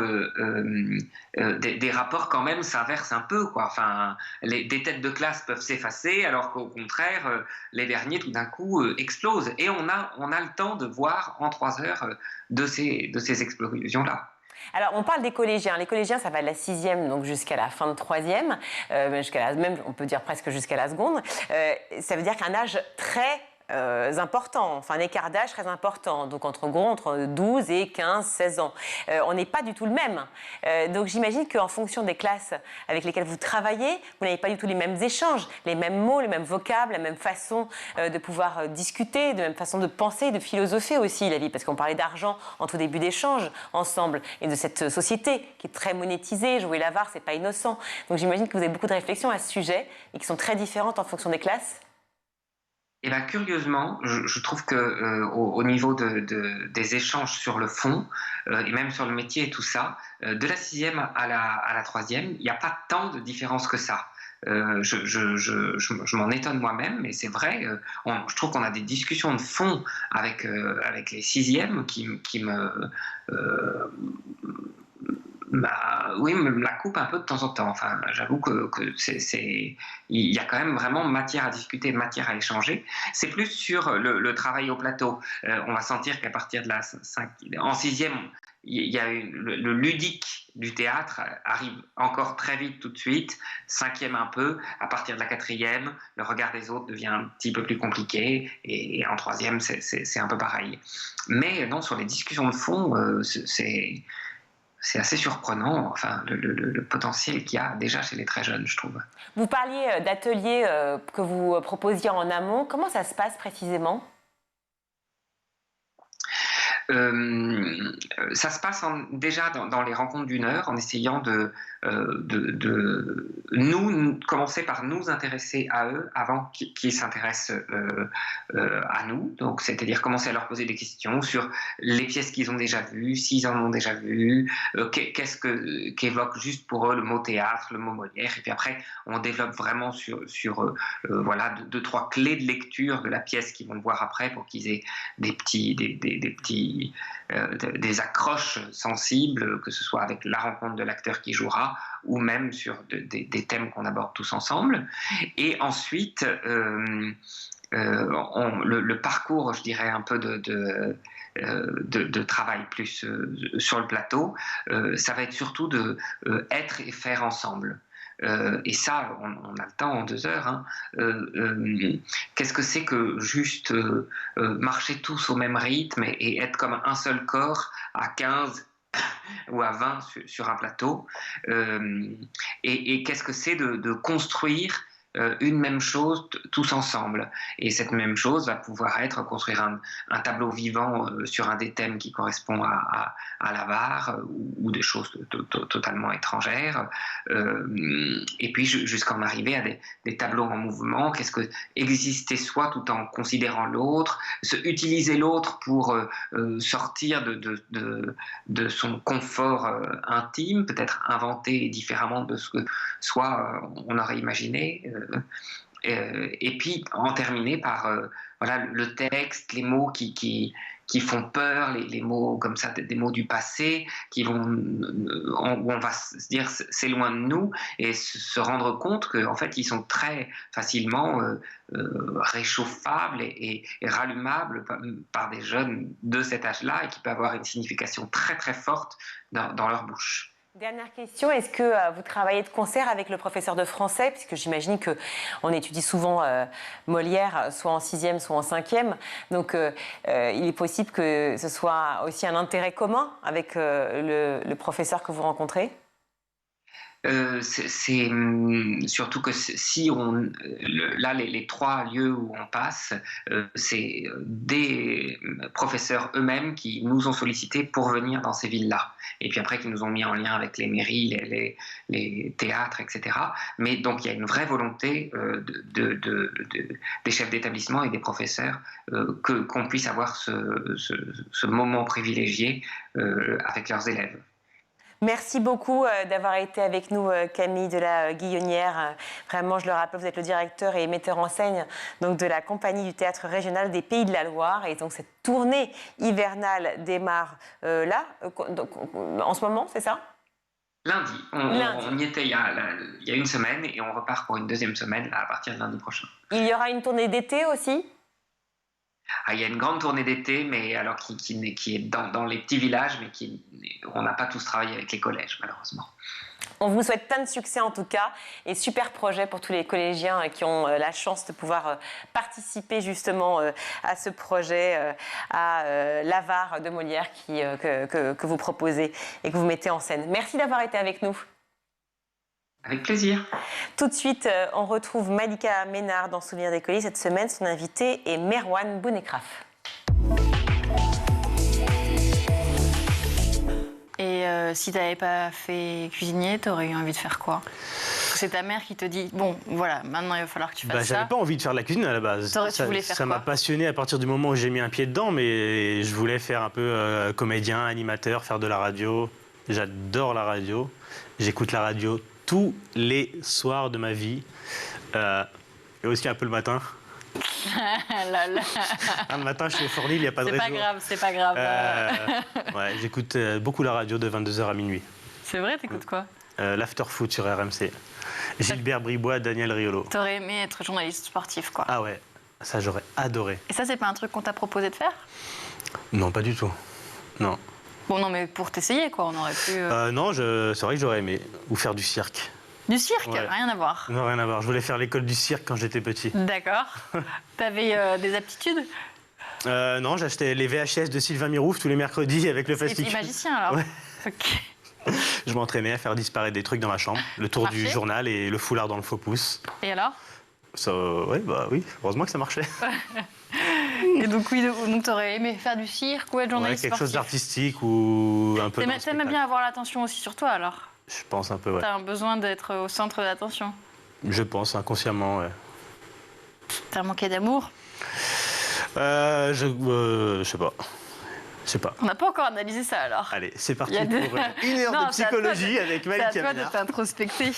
Speaker 10: des rapports quand même s'inversent un peu, quoi. Enfin, des têtes de classe peuvent s'effacer, alors qu'au contraire, les derniers tout d'un coup explosent. Et on a le temps de voir en 3 heures de ces explosions-là.
Speaker 1: Alors, on parle des collégiens. Les collégiens, ça va de la 6e donc jusqu'à la fin de 3e, même on peut dire presque jusqu'à la seconde. Ça veut dire qu'un âge très important, enfin un écart d'âge très important, donc entre 12 et 15, 16 ans. On n'est pas du tout le même. Donc j'imagine qu'en fonction des classes avec lesquelles vous travaillez, vous n'avez pas du tout les mêmes échanges, les mêmes mots, les mêmes vocables, la même façon de pouvoir discuter, de même façon de penser, de philosopher aussi la vie, parce qu'on parlait d'argent en tout début d'échange ensemble, et de cette société qui est très monétisée, jouer l'avare, c'est pas innocent. Donc j'imagine que vous avez beaucoup de réflexions à ce sujet, et qui sont très différentes en fonction des classes.
Speaker 10: Et bien, curieusement, je trouve que au niveau des échanges sur le fond, et même sur le métier et tout ça, de la 6e à la 3e, il n'y a pas tant de différence que ça. Je m'en étonne moi-même, mais c'est vrai, je trouve qu'on a des discussions de fond avec les 6e qui me me la coupe un peu de temps en temps. Enfin, j'avoue que il y a quand même vraiment matière à discuter, matière à échanger. C'est plus sur le travail au plateau. On va sentir qu'à partir de en 6e, il y a le ludique du théâtre arrive encore très vite tout de suite. 5e un peu. À partir de la 4e, le regard des autres devient un petit peu plus compliqué. Et en 3e, c'est un peu pareil. Mais non, sur les discussions de fond, c'est assez surprenant, enfin, le potentiel qu'il y a déjà chez les très jeunes, je trouve.
Speaker 1: Vous parliez d'ateliers que vous proposiez en amont. Comment ça se passe précisément ?
Speaker 10: Ça se passe déjà dans les rencontres d'une heure, en essayant de commencer par nous intéresser à eux avant qu'ils s'intéressent à nous. Donc, c'est-à-dire commencer à leur poser des questions sur les pièces qu'ils ont déjà vues, s'ils en ont déjà vues, qu'évoque juste pour eux le mot théâtre, le mot Molière. Et puis après, on développe vraiment sur voilà, 2-3 clés de lecture de la pièce qu'ils vont voir après pour qu'ils aient des accroches sensibles, que ce soit avec la rencontre de l'acteur qui jouera ou même sur des thèmes qu'on aborde tous ensemble. Et ensuite, le parcours, je dirais, un peu de travail plus sur le plateau, ça va être surtout de être et faire ensemble. Et ça, on a le temps en 2 heures. Hein. Qu'est-ce que c'est que juste marcher tous au même rythme et être comme un seul corps à 15 ou à 20 sur un plateau, et qu'est-ce que c'est de construire une même chose tous ensemble. Et cette même chose va pouvoir être construire un tableau vivant sur un des thèmes qui correspond à l'avare ou des choses totalement étrangères. Et puis jusqu'à en arriver à des tableaux en mouvement. Qu'est-ce que exister soi tout en considérant l'autre, utiliser l'autre pour sortir de son confort intime, peut-être inventer différemment de ce que soi on aurait imaginé. Et puis en terminer par voilà, le texte, les mots qui font peur, les mots comme ça, des mots du passé, où on va se dire c'est loin de nous, et se rendre compte qu'en fait ils sont très facilement réchauffables et rallumables par des jeunes de cet âge-là, et qui peuvent avoir une signification très très forte dans leur bouche.
Speaker 1: Dernière question, est-ce que vous travaillez de concert avec le professeur de français, puisque j'imagine qu'on étudie souvent Molière, soit en 6e, soit en 5e, donc il est possible que ce soit aussi un intérêt commun avec le professeur que vous rencontrez ?
Speaker 10: C'est surtout que si là les 3 lieux où on passe, c'est des professeurs eux-mêmes qui nous ont sollicités pour venir dans ces villes-là, et puis après qui nous ont mis en lien avec les mairies, les théâtres, etc. Mais donc il y a une vraie volonté des chefs d'établissement et des professeurs qu'on puisse avoir ce moment privilégié avec leurs élèves.
Speaker 1: Merci beaucoup d'avoir été avec nous, Camille de la Guillonnière. Vraiment, je le rappelle, vous êtes le directeur et metteur en scène donc, de la compagnie du théâtre régional des Pays de la Loire. Et donc, cette tournée hivernale démarre là, en ce moment, c'est ça ?
Speaker 10: Lundi. On y était il y a une semaine, et on repart pour une 2e semaine là, à partir de lundi prochain.
Speaker 1: Il y aura une tournée d'été aussi ?
Speaker 10: Il y a une grande tournée d'été, mais alors qui est dans les petits villages, mais on n'a pas tous travaillé avec les collèges, malheureusement.
Speaker 1: On vous souhaite plein de succès en tout cas et super projet pour tous les collégiens qui ont la chance de pouvoir participer justement à ce projet, à l'Avare de Molière que vous proposez et que vous mettez en scène. Merci d'avoir été avec nous.
Speaker 10: Avec plaisir.
Speaker 1: Tout de suite, on retrouve Malika Ménard dans Souvenirs d'écoliers. Cette semaine, son invité est Merwan Bounekraf.
Speaker 11: Et si tu n'avais pas fait cuisinier, tu aurais eu envie de faire quoi? C'est ta mère qui te dit, bon, voilà, maintenant il va falloir que tu fasses ça.
Speaker 12: J'avais pas envie de faire de la cuisine à la base.
Speaker 11: Tu voulais faire
Speaker 12: ça
Speaker 11: quoi?
Speaker 12: m'a passionné à partir du moment où j'ai mis un pied dedans, mais je voulais faire un peu comédien, animateur, faire de la radio. J'adore la radio. J'écoute la radio tous les soirs de ma vie. Et aussi un peu le matin. Le matin, je suis au Fornil, il n'y a pas de réseau.
Speaker 11: C'est pas grave.
Speaker 12: Ouais, j'écoute beaucoup la radio de 22h à minuit.
Speaker 11: C'est vrai, t'écoutes quoi?
Speaker 12: L'after-foot sur RMC. Gilbert Bribois, Daniel Riolo.
Speaker 11: T'aurais aimé être journaliste sportif, quoi.
Speaker 12: Ah ouais, ça j'aurais adoré.
Speaker 11: Et ça, c'est pas un truc qu'on t'a proposé de faire?
Speaker 12: Non, pas du tout. Non.
Speaker 11: Bon, non, mais pour t'essayer, quoi, on aurait pu...
Speaker 12: Non, c'est vrai que j'aurais aimé. Ou faire du cirque.
Speaker 11: Du cirque?
Speaker 12: Ouais.
Speaker 11: Rien à voir.
Speaker 12: Non, rien à voir. Je voulais faire l'école du cirque quand j'étais petit.
Speaker 11: D'accord. T'avais des aptitudes?
Speaker 12: Non, j'achetais les VHS de Sylvain Mirouf tous les mercredis avec le Fast-Food.
Speaker 11: Et t'es magicien, alors?
Speaker 12: Ouais.
Speaker 11: Ok.
Speaker 12: Je m'entraînais à faire disparaître des trucs dans ma chambre. Le tour du journal et le foulard dans le faux pouce.
Speaker 11: Et alors?
Speaker 12: Ça, ouais, oui, heureusement que ça marchait.
Speaker 11: Et donc, oui, donc t'aurais aimé faire du cirque ou être journaliste
Speaker 12: quelque chose
Speaker 11: sportif?
Speaker 12: d'artistique ou un peu.
Speaker 11: T'aimes bien avoir l'attention aussi sur toi, alors?
Speaker 12: Je pense un peu, ouais.
Speaker 11: T'as un besoin d'être au centre de l'attention?
Speaker 12: Je pense, inconsciemment, ouais.
Speaker 11: T'as manqué d'amour?
Speaker 12: Je sais pas. Je sais pas.
Speaker 11: On n'a pas encore analysé ça, alors.
Speaker 12: Allez, c'est parti pour une heure de psychologie avec Malika
Speaker 11: C'est à toi
Speaker 12: Ménard.
Speaker 11: de t'introspecter.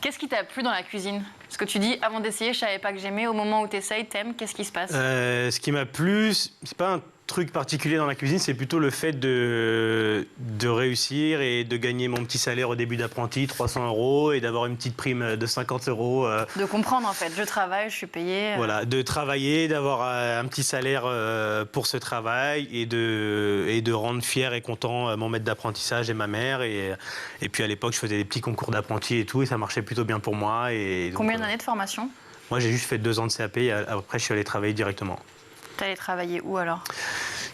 Speaker 11: Qu'est-ce qui t'a plu dans la cuisine? Parce que tu dis, avant d'essayer, je savais pas que j'aimais. Au moment où t'essayes, t'aimes. Qu'est-ce qui se passe?
Speaker 12: Ce qui m'a plu, c'est pas un truc particulier dans la cuisine, c'est plutôt le fait de réussir et de gagner mon petit salaire au début d'apprenti, 300 €, et d'avoir une petite prime de 50 €.
Speaker 11: De comprendre, en fait. Je travaille, je suis payé.
Speaker 12: Voilà, de travailler, d'avoir un petit salaire pour ce travail et de rendre fier et content mon maître d'apprentissage et ma mère. Et puis à l'époque, je faisais des petits concours d'apprenti et tout, et ça marchait plutôt bien pour moi. Et donc,
Speaker 11: combien d'années de formation?
Speaker 12: Moi, j'ai juste fait 2 ans de CAP et après, je suis allé travailler directement.
Speaker 11: T'es allé travailler où, alors?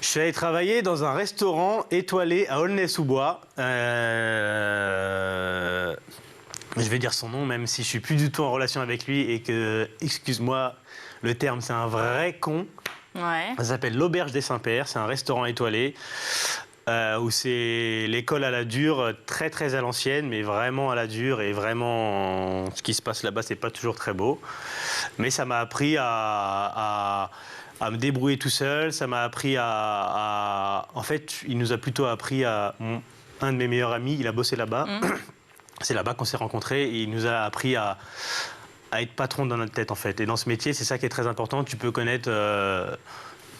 Speaker 12: Je suis allé travailler dans un restaurant étoilé à Aulnay-sous-Bois. Je vais dire son nom, même si je suis plus du tout en relation avec lui et que, excuse-moi, le terme, c'est un vrai con.
Speaker 11: Ouais.
Speaker 12: Ça s'appelle l'Auberge des Saints-Pères. C'est un restaurant étoilé où c'est l'école à la dure, très très à l'ancienne, mais vraiment à la dure, et vraiment ce qui se passe là-bas, c'est pas toujours très beau. Mais ça m'a appris à me débrouiller tout seul, ça m'a appris En fait, il nous a plutôt appris un de mes meilleurs amis, il a bossé là-bas. C'est là-bas qu'on s'est rencontrés, et il nous a appris à être patron dans notre tête, en fait. Et dans ce métier, c'est ça qui est très important. Tu peux connaître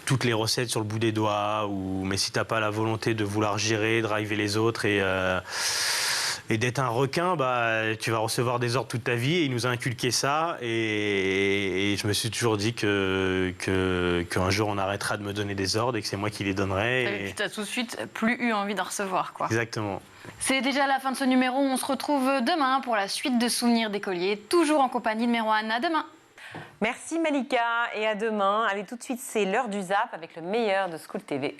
Speaker 12: toutes les recettes sur le bout des doigts, mais si t'as pas la volonté de vouloir gérer, driver les autres et d'être un requin, tu vas recevoir des ordres toute ta vie. Et il nous a inculqué ça, et je me suis toujours dit qu'un jour on arrêtera de me donner des ordres et que c'est moi qui les donnerai.
Speaker 11: Et tu n'as tout de suite plus eu envie d'en recevoir, quoi.
Speaker 12: Exactement.
Speaker 11: C'est déjà la fin de ce numéro. On se retrouve demain pour la suite de Souvenirs d'écoliers, toujours en compagnie de Merwan. À demain.
Speaker 1: Merci Malika, et à demain. Allez, tout de suite, c'est l'heure du Zap avec le meilleur de School TV.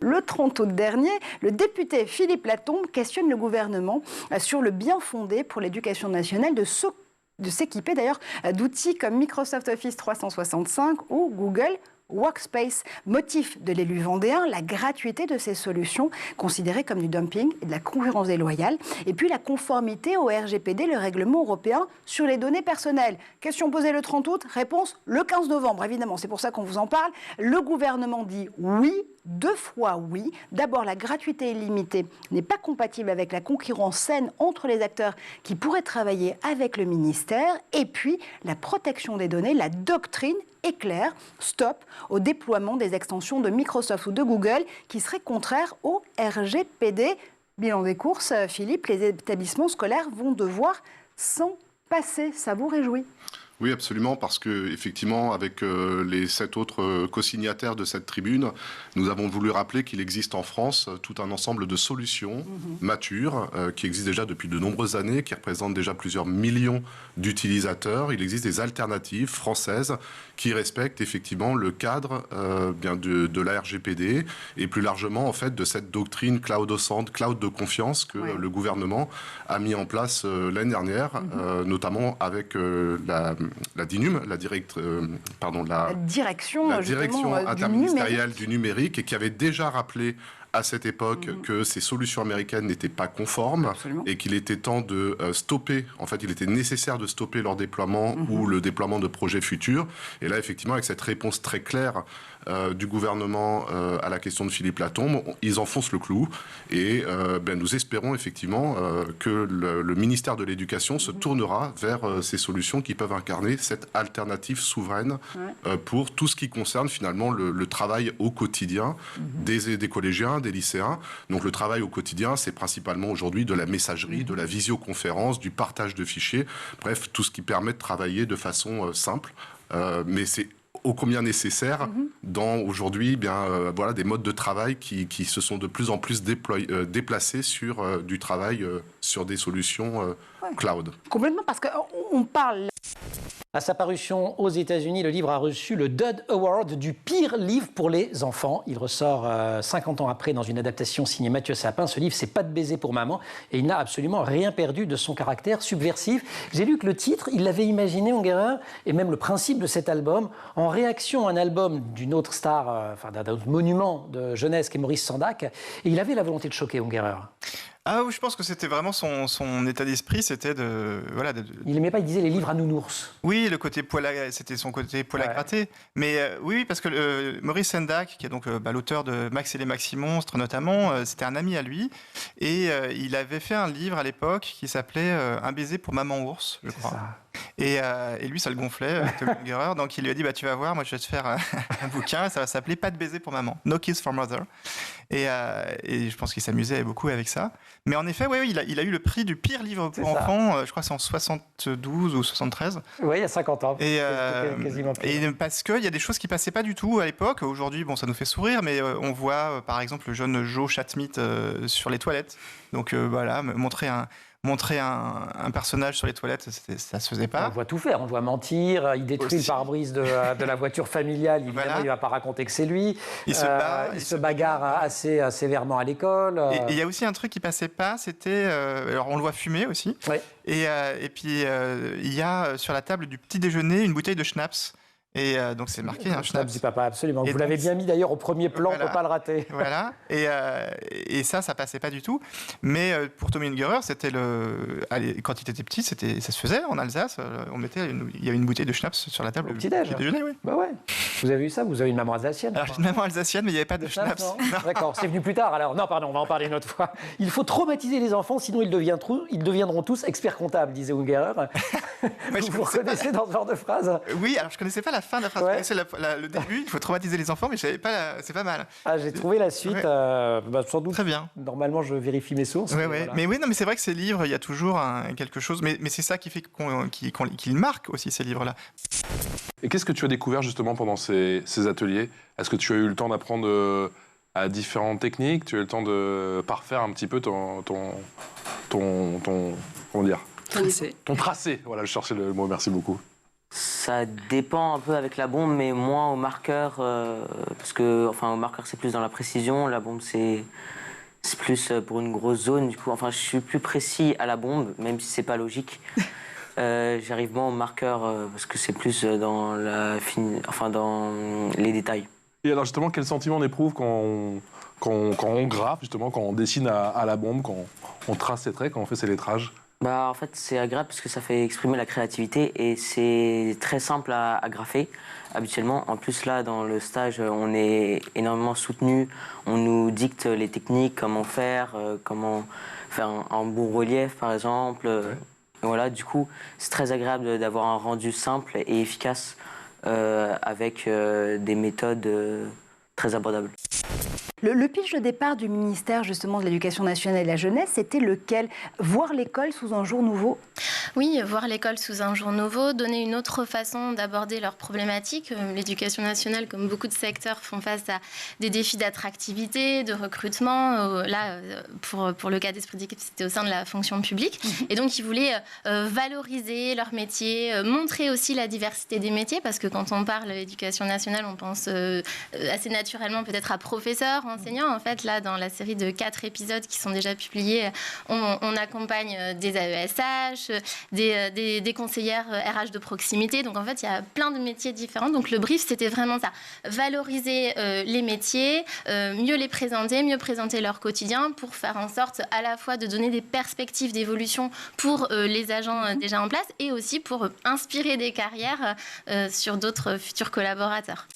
Speaker 13: Le 30 août dernier, le député Philippe Latombe questionne le gouvernement sur le bien fondé pour l'éducation nationale de s'équiper d'ailleurs d'outils comme Microsoft Office 365 ou Google Workspace. Motif de l'élu vendéen, la gratuité de ces solutions, considérées comme du dumping et de la concurrence déloyale. Et puis la conformité au RGPD, le règlement européen sur les données personnelles. Question posée le 30 août, réponse le 15 novembre, évidemment. C'est pour ça qu'on vous en parle. Le gouvernement dit oui, 2 fois oui. D'abord, la gratuité illimitée n'est pas compatible avec la concurrence saine entre les acteurs qui pourraient travailler avec le ministère. Et puis, la protection des données, la doctrine est claire, stop au déploiement des extensions de Microsoft ou de Google qui seraient contraires au RGPD. Bilan des courses, Philippe, les établissements scolaires vont devoir s'en passer. Ça vous réjouit ?
Speaker 14: Oui, absolument, parce que effectivement, avec les 7 autres co-signataires de cette tribune, nous avons voulu rappeler qu'il existe en France tout un ensemble de solutions matures qui existent déjà depuis de nombreuses années, qui représentent déjà plusieurs millions d'utilisateurs. Il existe des alternatives françaises qui respectent effectivement le cadre bien de la RGPD et plus largement en fait de cette doctrine cloud au centre, cloud de confiance que le gouvernement a mis en place l'année dernière, notamment avec la DINUM, la direction interministérielle du numérique, et qui avait déjà rappelé à cette époque que ces solutions américaines n'étaient pas conformes et qu'il était temps de stopper, en fait il était nécessaire de stopper leur déploiement ou le déploiement de projets futurs. Et là effectivement avec cette réponse très claire du gouvernement à la question de Philippe Latombe, ils enfoncent le clou et nous espérons effectivement que le ministère de l'Éducation se tournera vers ces solutions qui peuvent incarner cette alternative souveraine pour tout ce qui concerne finalement le travail au quotidien des collégiens, des lycéens. Donc le travail au quotidien, c'est principalement aujourd'hui de la messagerie, de la visioconférence, du partage de fichiers, bref, tout ce qui permet de travailler de façon simple. Mais c'est ô combien nécessaire dans aujourd'hui des modes de travail qui se sont de plus en plus déplacés sur du travail sur des solutions cloud.
Speaker 13: Complètement, parce qu'on parle...
Speaker 15: À sa parution aux États-Unis, le livre a reçu le Dud Award du pire livre pour les enfants. Il ressort 50 ans après dans une adaptation signée Mathieu Sapin. Ce livre, c'est Pas de baiser pour maman, et il n'a absolument rien perdu de son caractère subversif. J'ai lu que le titre, il l'avait imaginé, Ungerer, et même le principe de cet album, en réaction à un album d'une autre star, d'un autre monument de jeunesse qu'est Maurice Sendak, et il avait la volonté de choquer, Ungerer.
Speaker 16: Ah oui, je pense que c'était vraiment son état d'esprit, c'était de...
Speaker 15: Il n'aimait pas, il disait les livres à nounours.
Speaker 16: Oui, c'était son côté poil à gratter. Mais oui, parce que Maurice Sendak, qui est donc l'auteur de Max et les Maxi Monstres notamment, c'était un ami à lui. Et il avait fait un livre à l'époque qui s'appelait Un baiser pour maman ours, je crois. Et lui, ça le gonflait, Tom Ungerer. Donc il lui a dit, tu vas voir, moi je vais te faire un bouquin, ça va s'appeler Pas de baiser pour maman, No Kiss for Mother. Et je pense qu'il s'amusait beaucoup avec ça. Mais en effet, il a eu le prix du pire livre pour enfants, je crois que c'est en 72 ou 73.
Speaker 15: Oui, il y a 50 ans.
Speaker 16: Et parce qu'il y a des choses qui passaient pas du tout à l'époque. Aujourd'hui, ça nous fait sourire, mais on voit par exemple le jeune Joe Chatmit sur les toilettes. Donc montrer un personnage sur les toilettes, ça se faisait pas.
Speaker 15: On voit tout faire, on voit mentir, il détruit le pare-brise de la voiture familiale, évidemment il ne va pas raconter que c'est lui. Il se bagarre assez sévèrement à l'école.
Speaker 16: Et il y a aussi un truc qui passait pas, c'était... alors on le voit fumer aussi. Oui. Et puis il y a sur la table du petit déjeuner une bouteille de schnapps. Et donc c'est marqué un schnapps
Speaker 15: du papa, absolument. Vous l'avez bien mis d'ailleurs au premier plan, on ne peut pas le rater.
Speaker 16: Voilà, et ça passait pas du tout. Mais pour Tommy Ungerer, c'était quand il était petit, ça se faisait en Alsace. Il y avait une bouteille de schnapps sur la table.
Speaker 15: Au petit-déj.
Speaker 16: Oui.
Speaker 15: Bah ouais. Vous avez vu ça? Vous avez une maman alsacienne?
Speaker 16: Alors j'ai une maman alsacienne, mais il n'y avait pas de schnapps.
Speaker 15: D'accord, c'est venu plus tard. Alors non, pardon, on va en parler une autre fois. Il faut traumatiser les enfants, sinon ils deviendront tous experts comptables, disait Ungerer. Vous reconnaissez dans ce genre de phrase?
Speaker 16: Oui, alors je connaissais pas la fin de la phrase. Ouais. C'est le début, il faut traumatiser les enfants, mais je savais pas, c'est pas mal.
Speaker 15: Ah, j'ai trouvé la suite, sans doute.
Speaker 16: Très bien.
Speaker 15: Normalement, je vérifie mes sources.
Speaker 16: Ouais. Voilà. Mais oui, non, mais c'est vrai que ces livres, il y a toujours quelque chose, mais c'est ça qui fait qu'ils marquent aussi, ces livres-là.
Speaker 17: Et qu'est-ce que tu as découvert justement pendant ces ateliers? Est-ce que tu as eu le temps d'apprendre à différentes techniques? Tu as eu le temps de parfaire un petit peu ton comment dire? Ton tracé. Voilà, je cherchais le mot, merci beaucoup.
Speaker 18: Ça dépend un peu avec la bombe, mais moins au marqueur, parce que au marqueur c'est plus dans la précision, la bombe c'est plus pour une grosse zone, du coup, je suis plus précis à la bombe, même si c'est pas logique. J'arrive moins au marqueur parce que c'est plus dans dans les détails.
Speaker 17: Et alors justement, quel sentiment on éprouve quand on graffe, justement, quand on dessine à la bombe, quand on trace ses traits, quand on fait ses lettrages?
Speaker 18: En fait, c'est agréable parce que ça fait exprimer la créativité et c'est très simple à graffer habituellement. En plus, là, dans le stage, on est énormément soutenu. On nous dicte les techniques, comment faire un bon relief, par exemple. Voilà, du coup, c'est très agréable d'avoir un rendu simple et efficace avec des méthodes très abordables.
Speaker 13: Le pitch de départ du ministère justement de l'Éducation nationale et de la jeunesse, c'était lequel? Voir l'école sous un jour nouveau?
Speaker 19: Oui, voir l'école sous un jour nouveau, donner une autre façon d'aborder leurs problématiques. L'éducation nationale, comme beaucoup de secteurs, font face à des défis d'attractivité, de recrutement. Là, pour le cas d'Esprit d'équipe, c'était au sein de la fonction publique. Et donc, ils voulaient valoriser leur métier, montrer aussi la diversité des métiers, parce que quand on parle d'éducation nationale, on pense assez naturellement peut-être à professeurs, enseignants. En fait, là, dans la série de 4 épisodes qui sont déjà publiés, on accompagne des AESH, des conseillères RH de proximité. Donc, en fait, il y a plein de métiers différents. Donc, le brief, c'était vraiment ça. Valoriser les métiers, mieux les présenter, mieux présenter leur quotidien pour faire en sorte à la fois de donner des perspectives d'évolution pour les agents déjà en place et aussi pour inspirer des carrières sur d'autres futurs collaborateurs.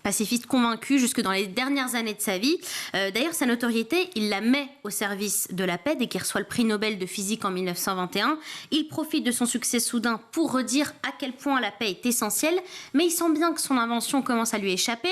Speaker 20: Pacifiste convaincu jusque dans les dernières années de sa vie. D'ailleurs, sa notoriété, il la met au service de la paix dès qu'il reçoit le prix Nobel de physique en 1921. Il profite de son succès soudain pour redire à quel point la paix est essentielle, mais il sent bien que son invention commence à lui échapper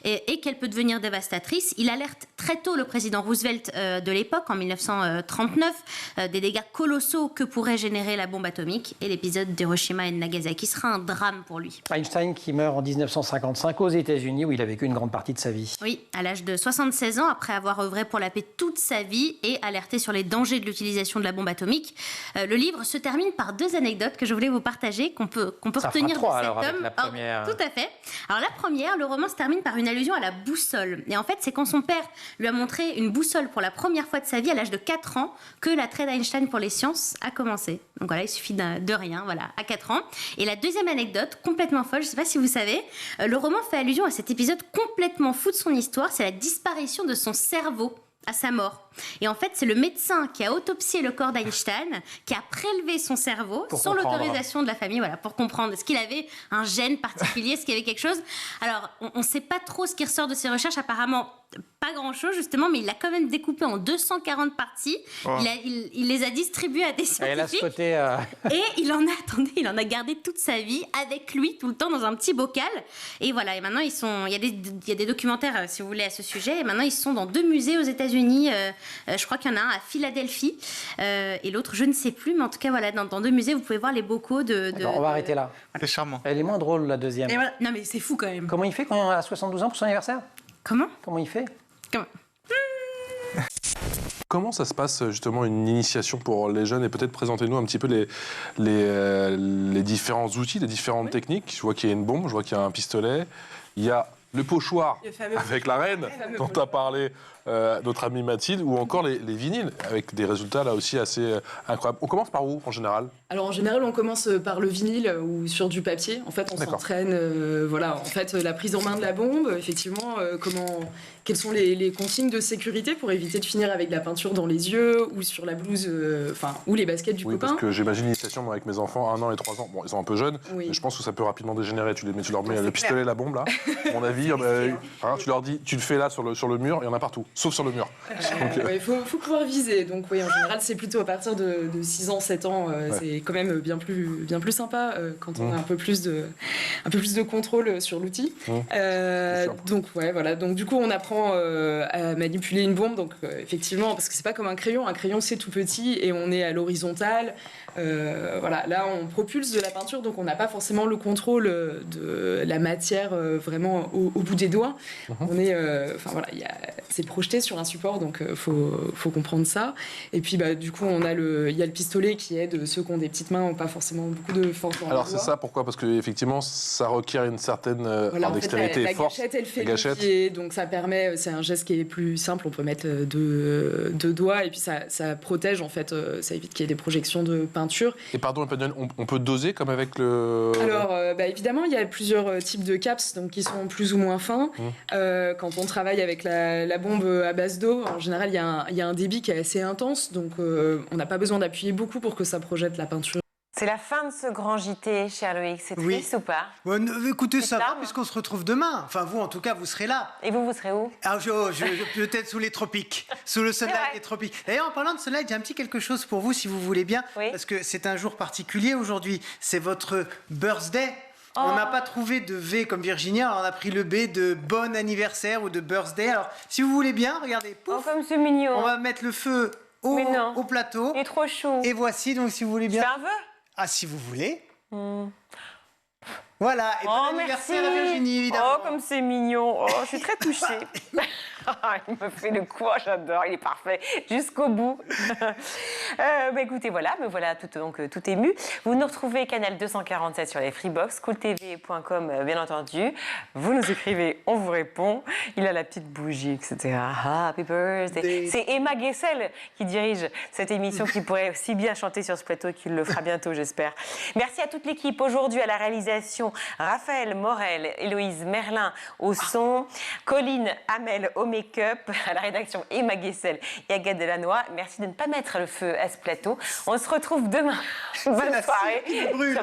Speaker 20: et qu'elle peut devenir dévastatrice. Il alerte très tôt le président Roosevelt de l'époque, en 1939, des dégâts colossaux que pourrait générer la bombe atomique. Et l'épisode d'Hiroshima et de Nagasaki sera un drame pour lui.
Speaker 15: Einstein qui meurt en 1955 aux États-Unis, où il a vécu une grande partie de sa vie.
Speaker 20: Oui, à l'âge de 76 ans, après avoir œuvré pour la paix toute sa vie et alerté sur les dangers de l'utilisation de la bombe atomique. Le livre se termine par 2 anecdotes que je voulais vous partager, qu'on peut retenir de cet homme.
Speaker 15: La première...
Speaker 20: Tout à fait. Alors la première, le roman se termine par une allusion à la boussole. Et en fait, c'est quand son père lui a montré une boussole pour la première fois de sa vie, à l'âge de 4 ans, que l'attrait d'Einstein pour les sciences a commencé. Donc voilà, il suffit de rien, voilà, à 4 ans. Et la deuxième anecdote, complètement folle, je ne sais pas si vous savez, le roman fait allusion à cet épisode complètement fou de son histoire, c'est la disparition de son cerveau à sa mort. Et en fait, c'est le médecin qui a autopsié le corps d'Einstein, qui a prélevé son cerveau sans l'autorisation de la famille, voilà, pour comprendre. Est-ce qu'il avait un gène particulier, est-ce qu'il y avait quelque chose? Alors, on ne sait pas trop ce qui ressort de ses recherches, apparemment pas grand-chose justement, mais il l'a quand même découpé en 240 parties. Oh. Il les a distribuées à des scientifiques. Et il en a gardé toute sa vie avec lui tout le temps dans un petit bocal. Et voilà, et maintenant il y a des documentaires, si vous voulez, à ce sujet. Et maintenant ils sont dans 2 musées aux États-Unis. Je crois qu'il y en a un à Philadelphie et l'autre, je ne sais plus, mais en tout cas, voilà, dans 2 musées, vous pouvez voir les bocaux
Speaker 15: on va arrêter là.
Speaker 16: C'est charmant.
Speaker 15: Elle est moins drôle, la deuxième.
Speaker 6: Voilà. Non, mais c'est fou quand même.
Speaker 15: Comment il fait quand il a 72 ans pour son anniversaire? Comment il fait?
Speaker 17: Comment ça se passe justement une initiation pour les jeunes, et peut-être présentez-nous un petit peu les différents outils, les différentes techniques. Je vois qu'il y a une bombe, je vois qu'il y a un pistolet, il y a le pochoir avec la reine dont a parlé notre amie Mathilde, ou encore les vinyles avec des résultats là aussi assez incroyables. On commence par où en général?
Speaker 21: Alors en général, on commence par le vinyle ou sur du papier. En fait, on s'entraîne, voilà, en fait, la prise en main de la bombe, effectivement, quelles sont les consignes de sécurité pour éviter de finir avec de la peinture dans les yeux ou sur la blouse, ou les baskets du copain.
Speaker 17: Parce que j'imagine l'initiation avec mes enfants, 1 an et 3 ans. Bon, ils sont un peu jeunes, mais je pense que ça peut rapidement dégénérer. Tu leur mets le pistolet, la bombe là. À mon avis, tu leur dis, tu le fais là sur le mur, il y en a partout, sauf sur le mur.
Speaker 21: Il faut pouvoir viser. Donc oui, en général, c'est plutôt à partir de 6 ans, 7 ans. C'est quand même bien plus sympa quand on a un peu plus de contrôle sur l'outil. Donc ouais, voilà. Donc du coup, on apprend à manipuler une bombe. Donc effectivement, parce que c'est pas comme un crayon. Un crayon, c'est tout petit et on est à l'horizontale. Voilà, là, on propulse de la peinture, donc on n'a pas forcément le contrôle de la matière vraiment au bout des doigts. On est, c'est projeté sur un support, donc faut comprendre ça. Et puis, du coup, il y a le pistolet qui aide ceux qui ont des petites mains, pas forcément beaucoup de force dans les doigts.
Speaker 17: Alors c'est ça, pourquoi? Parce que effectivement, ça requiert une certaine dextérité et force.
Speaker 21: La gâchette, elle fait le pied, donc ça permet. C'est un geste qui est plus simple. On peut mettre 2 doigts et puis ça protège en fait. Ça évite qu'il y ait des projections de peinture.
Speaker 17: Et pardon, Emmanuel, on peut doser comme avec le...
Speaker 21: Alors, évidemment, il y a plusieurs types de caps donc, qui sont plus ou moins fins. Quand on travaille avec la bombe à base d'eau, en général, il y a un débit qui est assez intense, donc on n'a pas besoin d'appuyer beaucoup pour que ça projette la peinture.
Speaker 1: C'est la fin de ce grand JT, cher Loïc. C'est triste ou pas?
Speaker 2: Écoutez, ça va, puisqu'on se retrouve demain. Enfin, vous, en tout cas, vous serez là.
Speaker 1: Et vous serez où?
Speaker 2: Peut-être sous les tropiques, sous le soleil des tropiques. D'ailleurs, en parlant de soleil, j'ai un petit quelque chose pour vous, si vous voulez bien, parce que c'est un jour particulier aujourd'hui. C'est votre birthday. On n'a pas trouvé de V comme Virginia, alors on a pris le B de bon anniversaire ou de birthday. Alors, si vous voulez bien, regardez, pouf,
Speaker 1: comme c'est mignon.
Speaker 2: On va mettre le feu au plateau.
Speaker 1: Il est trop chou.
Speaker 2: Et voici, donc si vous voulez bien...
Speaker 1: Tu fais un vœu?
Speaker 2: Ah, si vous voulez. Voilà, et bon anniversaire à
Speaker 1: merci.
Speaker 2: Virginie, évidemment.
Speaker 1: Oh, comme c'est mignon. Oh, je suis très touchée. Il me fait le coup, j'adore, il est parfait, jusqu'au bout. Écoutez, voilà, me voilà tout ému. Vous nous retrouvez Canal 247 sur les Freebox, cooltv.com, bien entendu. Vous nous écrivez, on vous répond. Il a la petite bougie, etc. Happy birthday. C'est Emma Guessel qui dirige cette émission, qui pourrait si bien chanter sur ce plateau qu'il le fera bientôt, j'espère. Merci à toute l'équipe. Aujourd'hui, à la réalisation, Raphaël Morel, Héloïse Merlin au son, Colline Hamel au make-up, à la rédaction Emma Guessel et Agathe Delannoy. Merci de ne pas mettre le feu à ce plateau. On se retrouve demain. Bonne soirée.
Speaker 2: Brûle.